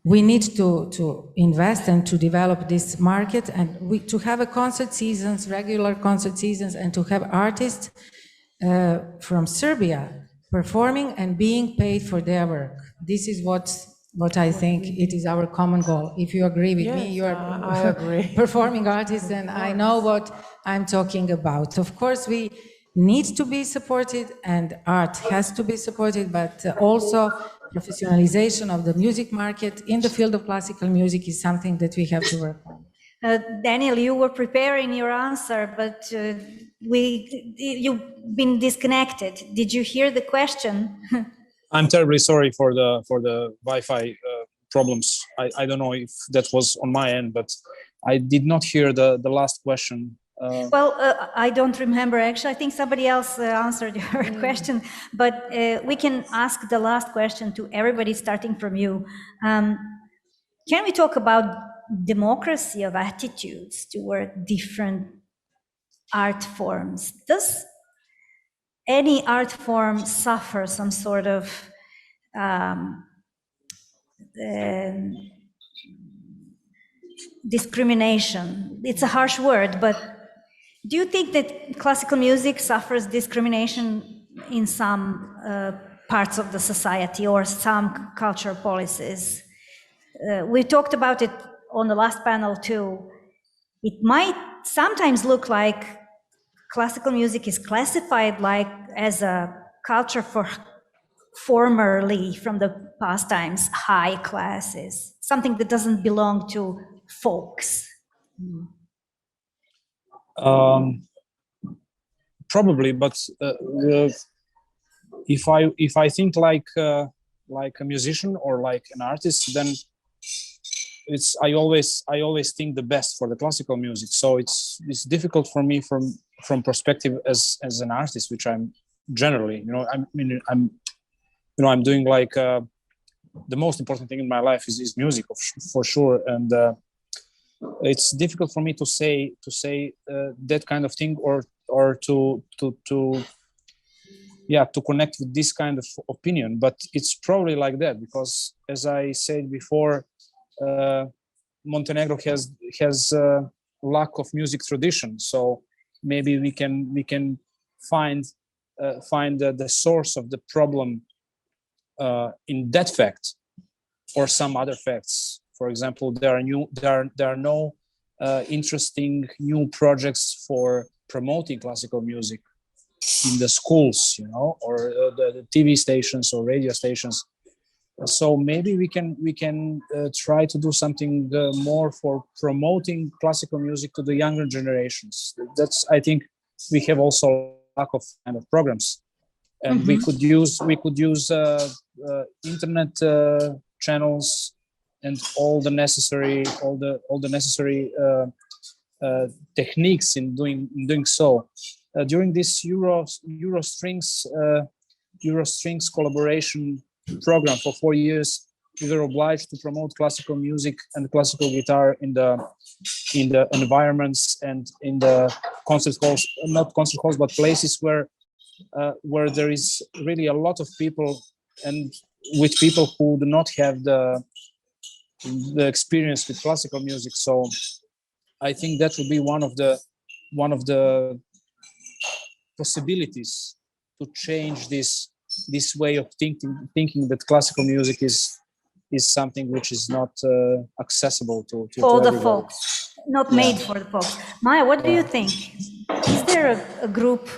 We need to invest and to develop this market, and to have a concert seasons, regular concert seasons, and to have artists from Serbia performing and being paid for their work. This is what I think it is our common goal. If you agree with me, you are I agree. performing artists, and I know what I'm talking about. Of course, we need to be supported, and art has to be supported, but also professionalization of the music market in the field of classical music is something that we have to work on. Daniel, you were preparing your answer, but you've been disconnected. Did you hear the question? I'm terribly sorry for the Wi-Fi problems. I don't know if that was on my end, but I did not hear the last question. Well, I don't remember actually. I think somebody else answered your question, but we can ask the last question to everybody, starting from you. Can we talk about democracy of attitudes toward different art forms? Does any art form suffer some sort of discrimination? It's a harsh word, but do you think that classical music suffers discrimination in some parts of the society or some cultural policies? We talked about it on the last panel too. It might sometimes look like classical music is classified like as a culture for formerly, from the past times, high classes, something that doesn't belong to folks. Probably, but if I think like a musician or like an artist, then I always think the best for the classical music. So it's difficult for me from perspective as an artist, which I'm generally, I'm doing like the most important thing in my life is music for sure, and it's difficult for me to say that kind of thing or to connect with this kind of opinion. But it's probably like that because, as I said before, Montenegro has lack of music tradition. So maybe we can find the source of the problem in that fact or some other facts. For example, there are no interesting new projects for promoting classical music in the schools, or the TV stations or radio stations. So maybe we can try to do something more for promoting classical music to the younger generations. That's, I think, we have also lack of kind of programs, and we could use internet channels and all the necessary techniques in doing so. During this Eurostrings collaboration program for 4 years, we were obliged to promote classical music and classical guitar in the environments and in the concert halls, not concert halls, but places where there is really a lot of people, and with people who do not have the experience with classical music. So I think that would be one of the possibilities to change this way of thinking that classical music is something which is not accessible to for the everybody. folks, not made for the folks. Maja, what do you think? Is there a group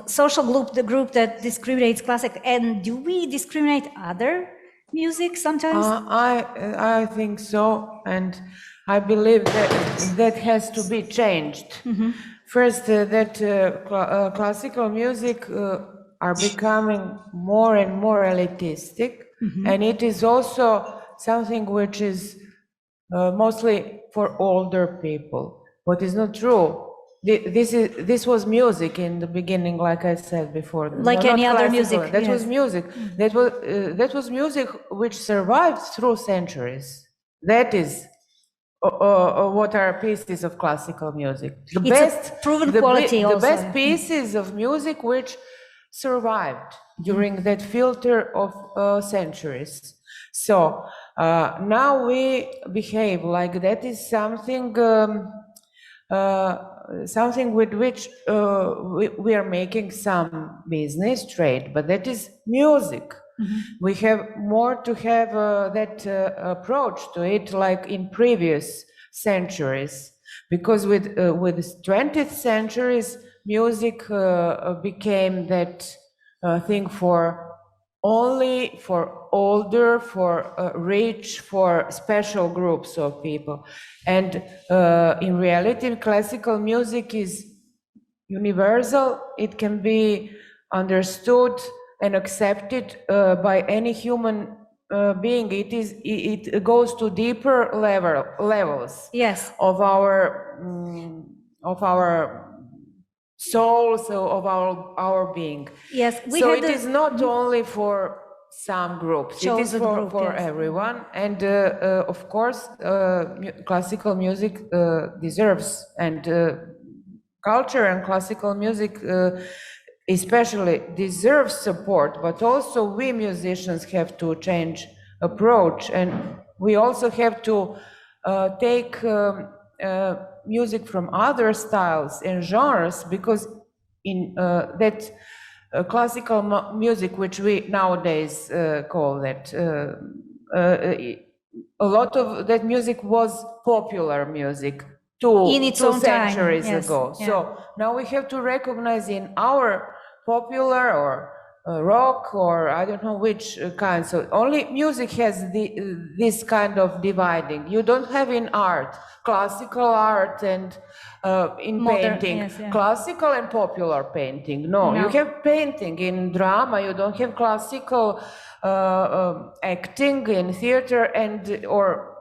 social group, the group that discriminates classic. And do we discriminate other music sometimes? I think so, and I believe that has to be changed. First, that classical music are becoming more and more elitistic, and it is also something which is mostly for older people. What is not true. This was music in the beginning, like I said before. Like any other music. That was music. That was music which survived through centuries. That is what are pieces of classical music. It's a proven quality the also. best pieces of music which survived during that filter of centuries. So now we behave like that is something something with which we are making some business trade, but that is music. We have more to have that approach to it, like in previous centuries, because with 20th centuries, music became that thing for only for older, for rich, for special groups of people. And in reality, classical music is universal. It can be understood and accepted by any human being. It goes to deeper levels Yes. of our souls, of our being. Yes, So it is not only for some groups, it is for yes. everyone. And of course, classical music deserves, and culture and classical music especially deserves support, but also we musicians have to change approach, and we also have to take music from other styles and genres, because in that classical music, which we nowadays call that, a lot of that music was popular music two centuries ago. Yeah. So now we have to recognize in our popular or rock, or I don't know which kind. So only music has this kind of dividing. You don't have in art, classical art and in Modern, painting, yes, yeah. classical and popular painting. No, you have painting. In drama, you don't have classical acting. In theater and or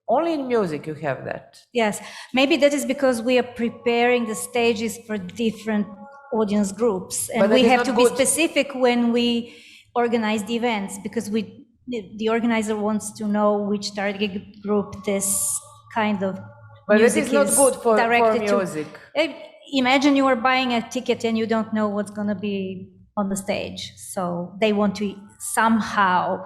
only in music you have that. Yes, maybe that is because we are preparing the stages for different audience groups, and we have to be specific when we organize the events, because the organizer wants to know which target group this kind of music is. But that is not good for music. Imagine you are buying a ticket and you don't know what's going to be on the stage, so they want to somehow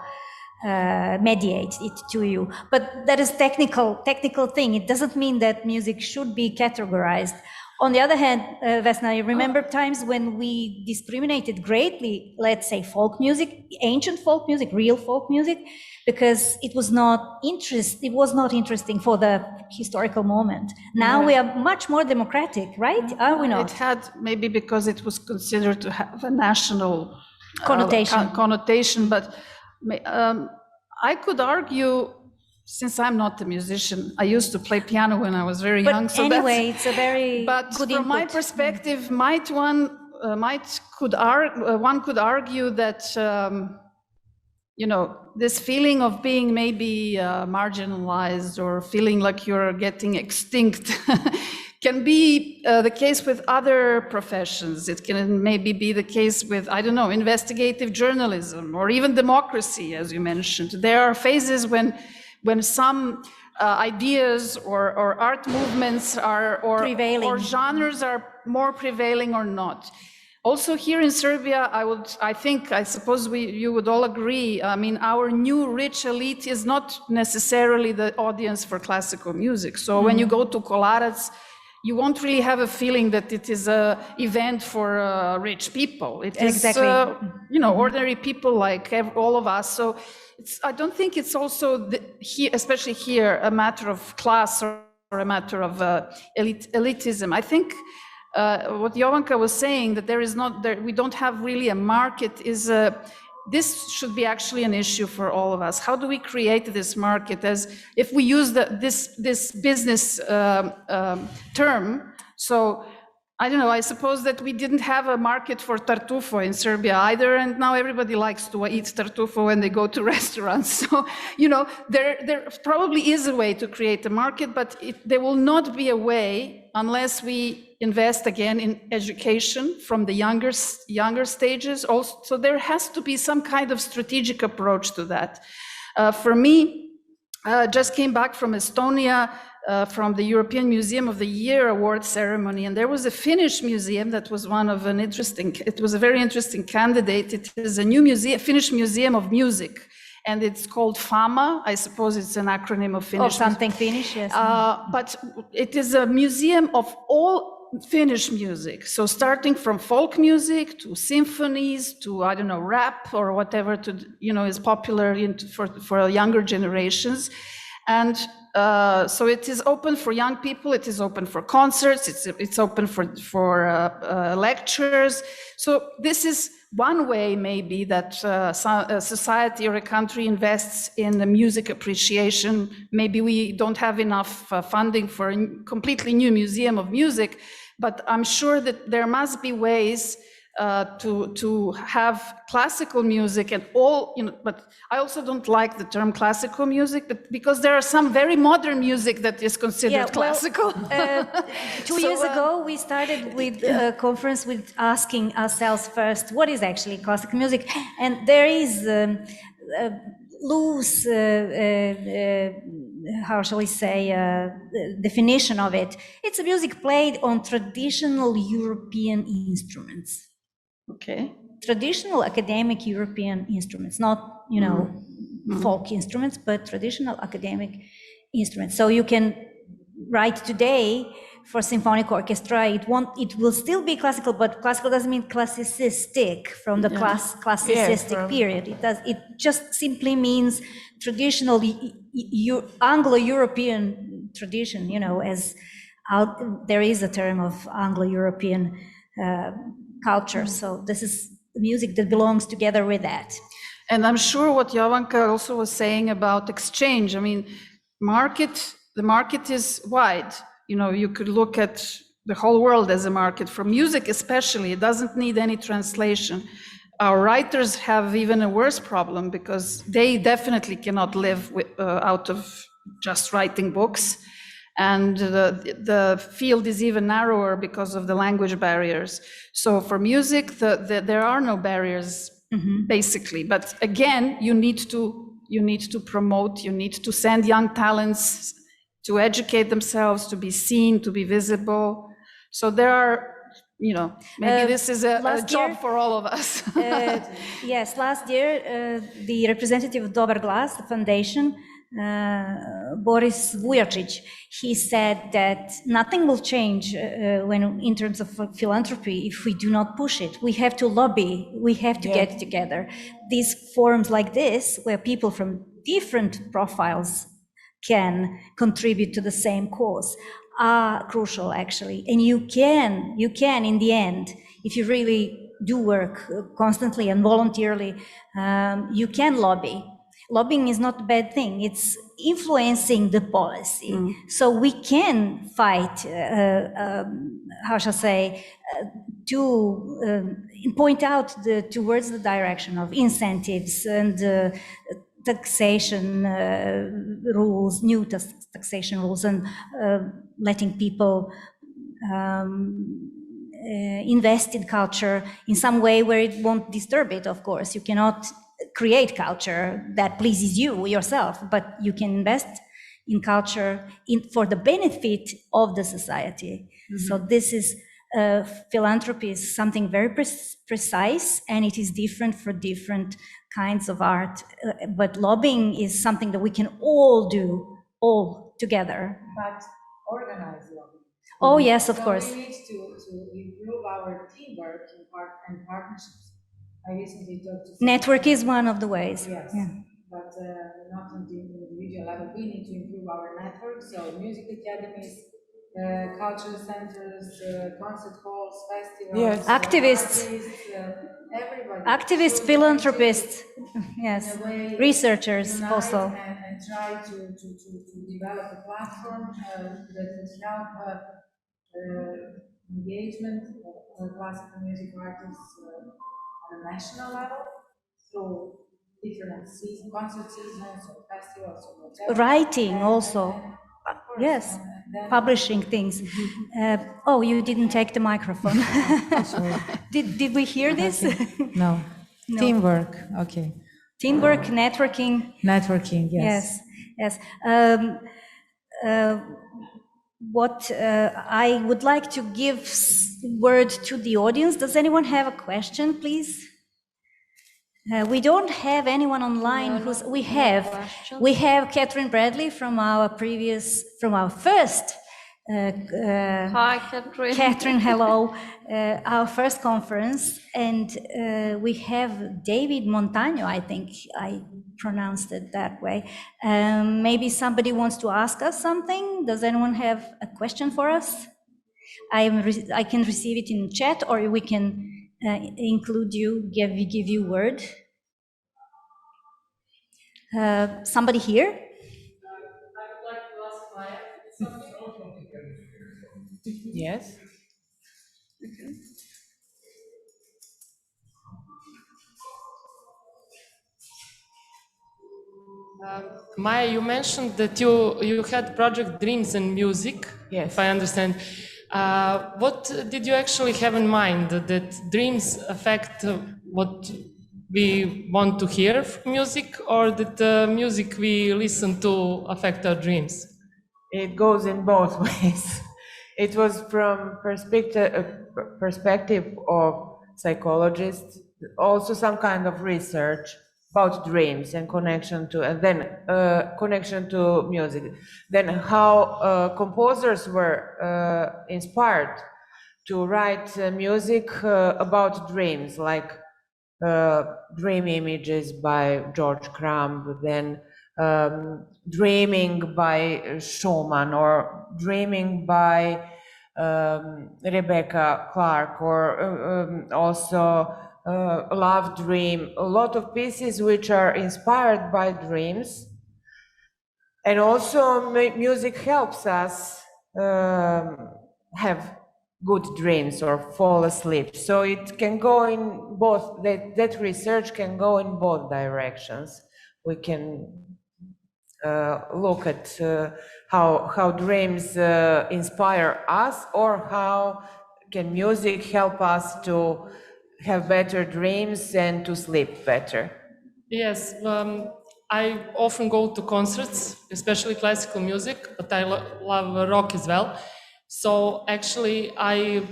mediate it to you. But that is technical thing. It doesn't mean that music should be categorized. On the other hand, Vesna, I remember times when we discriminated greatly, let's say folk music, ancient folk music, real folk music, because it was not interesting for the historical moment. Now we are much more democratic, right? Are we not? It had, maybe because it was considered to have a national connotation, but I could argue, since I'm not a musician, I used to play piano when I was very young. So anyway, it's a very but good from my perspective, one could argue that this feeling of being maybe marginalized or feeling like you're getting extinct can be the case with other professions. It can maybe be the case with, I don't know, investigative journalism or even democracy, as you mentioned. There are phases when some ideas or art movements or genres are more prevailing or not. Also here in Serbia, I suppose you would all agree, I mean, our new rich elite is not necessarily the audience for classical music. So when you go to Kolarac, you won't really have a feeling that it is an event for rich people. It is, ordinary people like all of us. So I don't think it's also, especially here, a matter of class or a matter of elitism. I think what Jovanka was saying, that we don't have really a market, this should be actually an issue for all of us. How do we create this market? As if we use this business term, so I don't know, I suppose that we didn't have a market for tartufo in Serbia either, and now everybody likes to eat tartufo when they go to restaurants. So, you know, there probably is a way to create a market, but there will not be a way unless we invest again in education from the younger stages. Also, so there has to be some kind of strategic approach to that. For me, just came back from Estonia, from the European Museum of the Year award ceremony, and there was a Finnish museum that was it was a very interesting candidate. It is a new museum, Finnish Museum of Music, and it's called FAMA. I suppose it's an acronym of Finnish. Of something Finnish, yes. But it is a museum of all Finnish music. So starting from folk music to symphonies to, I don't know, rap or whatever, is popular for younger generations. And so it is open for young people. It is open for concerts. It's open for lectures. So this is one way maybe that a society or a country invests in the music appreciation. Maybe we don't have enough funding for a completely new museum of music, but I'm sure that there must be ways to have classical music and all, but I also don't like the term classical music, but because there are some very modern music that is considered classical. 2 years ago, we started with a conference with asking ourselves first, what is actually classical music? And there is loose, how shall we say, definition of it. It's a music played on traditional European instruments. Okay. Traditional academic European instruments, not, folk instruments, but traditional academic instruments. So you can write today for symphonic orchestra, it will still be classical, but classical doesn't mean classicistic from the classicistic period. It just simply means traditional Anglo-European tradition, as there is a term of Anglo-European culture. So this is music that belongs together with that. And I'm sure what Jovanka also was saying about exchange. I mean, the market is wide. You could look at the whole world as a market. For music especially, it doesn't need any translation. Our writers have even a worse problem because they definitely cannot live out of just writing books. And the field is even narrower because of the language barriers. So for music, there are no barriers, basically. But again, you need to promote, you need to send young talents to educate themselves, to be seen, to be visible. So there are, maybe this is a job for all of us. Yes, last year, the representative of Dobar Glas, the foundation, Boris Vujačić, he said that nothing will change in terms of philanthropy if we do not push it. We have to lobby, we have to get together. These forums like this, where people from different profiles can contribute to the same cause, are crucial actually. And you can in the end, if you really do work constantly and voluntarily, you can lobby. Lobbying is not a bad thing. It's influencing the policy. So we can fight, how shall I say, to point out towards the direction of incentives and taxation rules, new taxation rules, and letting people invest in culture in some way where it won't disturb it, of course. You cannot create culture that pleases you yourself, but you can invest in culture for the benefit of the society. So this is philanthropy is something very precise, and it is different for different kinds of art. But lobbying is something that we can all do, all together. But organize lobbying. Oh yes, of course. We need to improve our teamwork and partnerships. I recently talked to Network is one of the ways. Yes, Yeah. but not on the individual level. We need to improve our network. So music academies, cultural centers, concert halls, festivals. Yes. Activists. Everybody. Activists, should philanthropists, yes, in a way researchers unite also. and try to develop a platform that would help engagement of classical music artists on a national level through different concert seasons or festivals or whatever. Writing also, yes, publishing things. Oh, you didn't take the microphone. Did we hear this? No. Teamwork, okay. Teamwork, networking. Networking, yes. Yes. What I would like to give word to the audience. Does anyone have a question, please? We don't have anyone online who's. We have Catherine Bradley from our first. Hi, Catherine. Catherine, hello. Our first conference, and we have David Montano. I think I pronounced it that way. Maybe somebody wants to ask us something. Does anyone have a question for us? I can receive it in chat, or we can include you, give you word. Somebody here? Yes. Maja, you mentioned that you had project Dreams and Music, Yes. if I understand. What did you actually have in mind? That dreams affect what we want to hear from music, or that the music we listen to affect our dreams? It goes in both ways. It was from perspective of psychologists, also some kind of research about dreams and connection to, and then connection to music. Then how composers were inspired to write music about dreams, like Dream Images by George Crumb, then Dreaming by Schumann, or Dreaming by Rebecca Clark, or also Love Dream, a lot of pieces which are inspired by dreams. And also music helps us have good dreams or fall asleep. So it can go in both, that research can go in both directions. We can look at how dreams inspire us, or how can music help us to have better dreams and to sleep better. Yes, I often go to concerts, especially classical music, but I love rock as well. So actually, I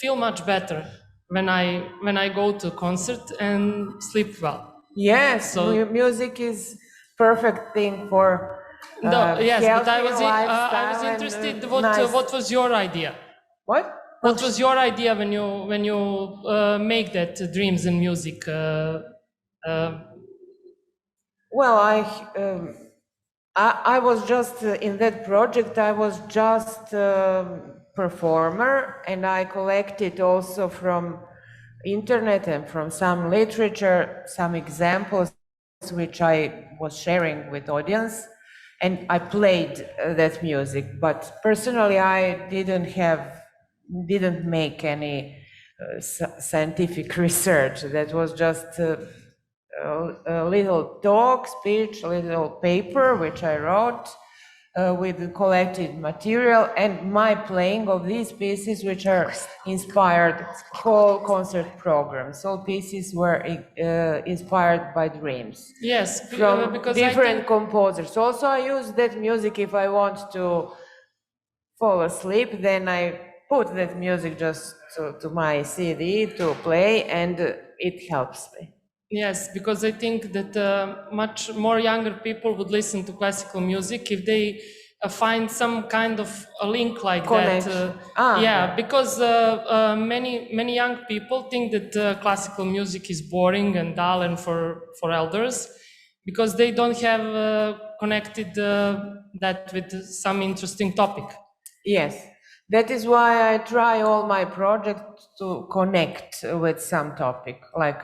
feel much better when I go to a concert and sleep well. Yes, So- music is perfect thing for Yes, but I was lifestyle and, interested. nice. What was your idea? What? What was your idea when you make that dreams and music? Well, I was just in that project. I was just performer, and I collected also from internet and from some literature some examples which I was sharing with audience, and I played that music. But personally, I didn't make any scientific research. That was just a little talk, speech, a little paper which I wrote with collected material, and my playing of these pieces which are inspired whole concert programs. All pieces were inspired by dreams. Yes, From because different composers. Also, I use that music if I want to fall asleep, then I put that music just to my CD to play, and it helps me. Yes, because I think that much more younger people would listen to classical music if they find some kind of a link like Connection. that. Yeah. Because many young people think that classical music is boring and dull and for elders, because they don't have connected that with some interesting topic. Yes, that is why I try all my projects to connect with some topic, like,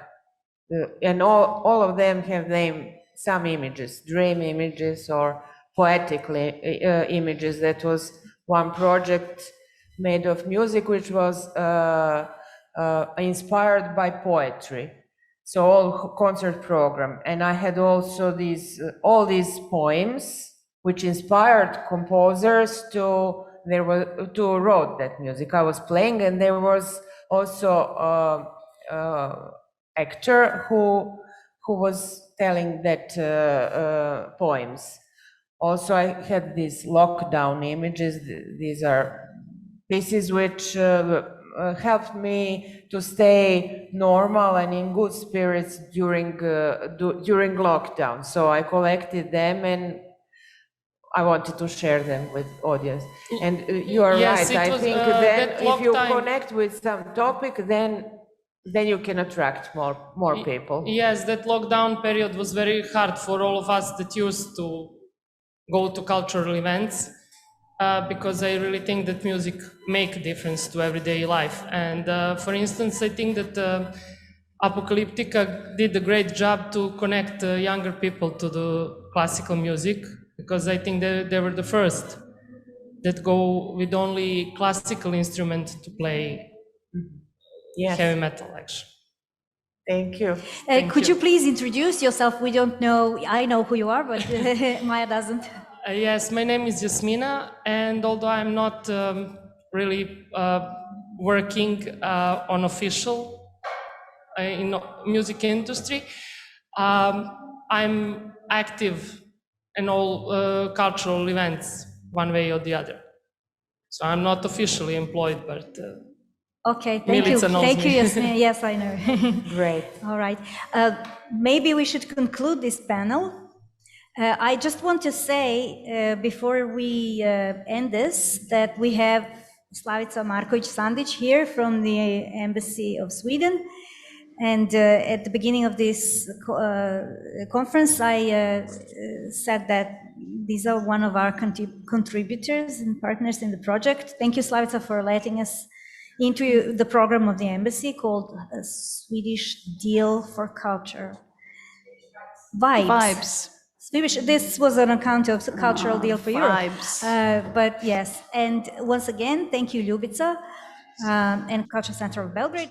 and all of them have some images, dream images or poetically images. That was one project made of music, which was inspired by poetry. So all concert program, and I had also all these poems which inspired composers to wrote that music. I was playing, and there was also actor who was telling that poems. Also, I had these lockdown images. These are pieces which helped me to stay normal and in good spirits during lockdown. So I collected them, and I wanted to share them with audience. And you are Yes, right. it I was, think that then if you lockdown- connect with some topic, then you can attract more people. Yes, that lockdown period was very hard for all of us that used to go to cultural events, because I really think that music make a difference to everyday life. And for instance, I think that Apocalyptica did a great job to connect younger people to the classical music, because I think they were the first that go with only classical instrument to play Yes, heavy metal, actually. thank you. Could you please introduce yourself? We don't know, I know who you are, but Maya doesn't. Yes, my name is Jasmina, and although I'm not really working on official in the music industry, I'm active in all cultural events, one way or the other. So I'm not officially employed, but Okay, thank you. Milica knows Thank you, me. Yasmin. Yes, I know. Great. All right. Maybe we should conclude this panel. I just want to say, before we end this, that we have Slavica Marković-Sandić here from the Embassy of Sweden. And at the beginning of this conference, I said that these are one of our contributors and partners in the project. Thank you, Slavica, for letting us into the program of the embassy called Swedish Deal for Culture. Vibes. Swedish, this was an account of the cultural deal for vibes. Europe. But yes, and once again, thank you, Ljubica, and Culture Center of Belgrade.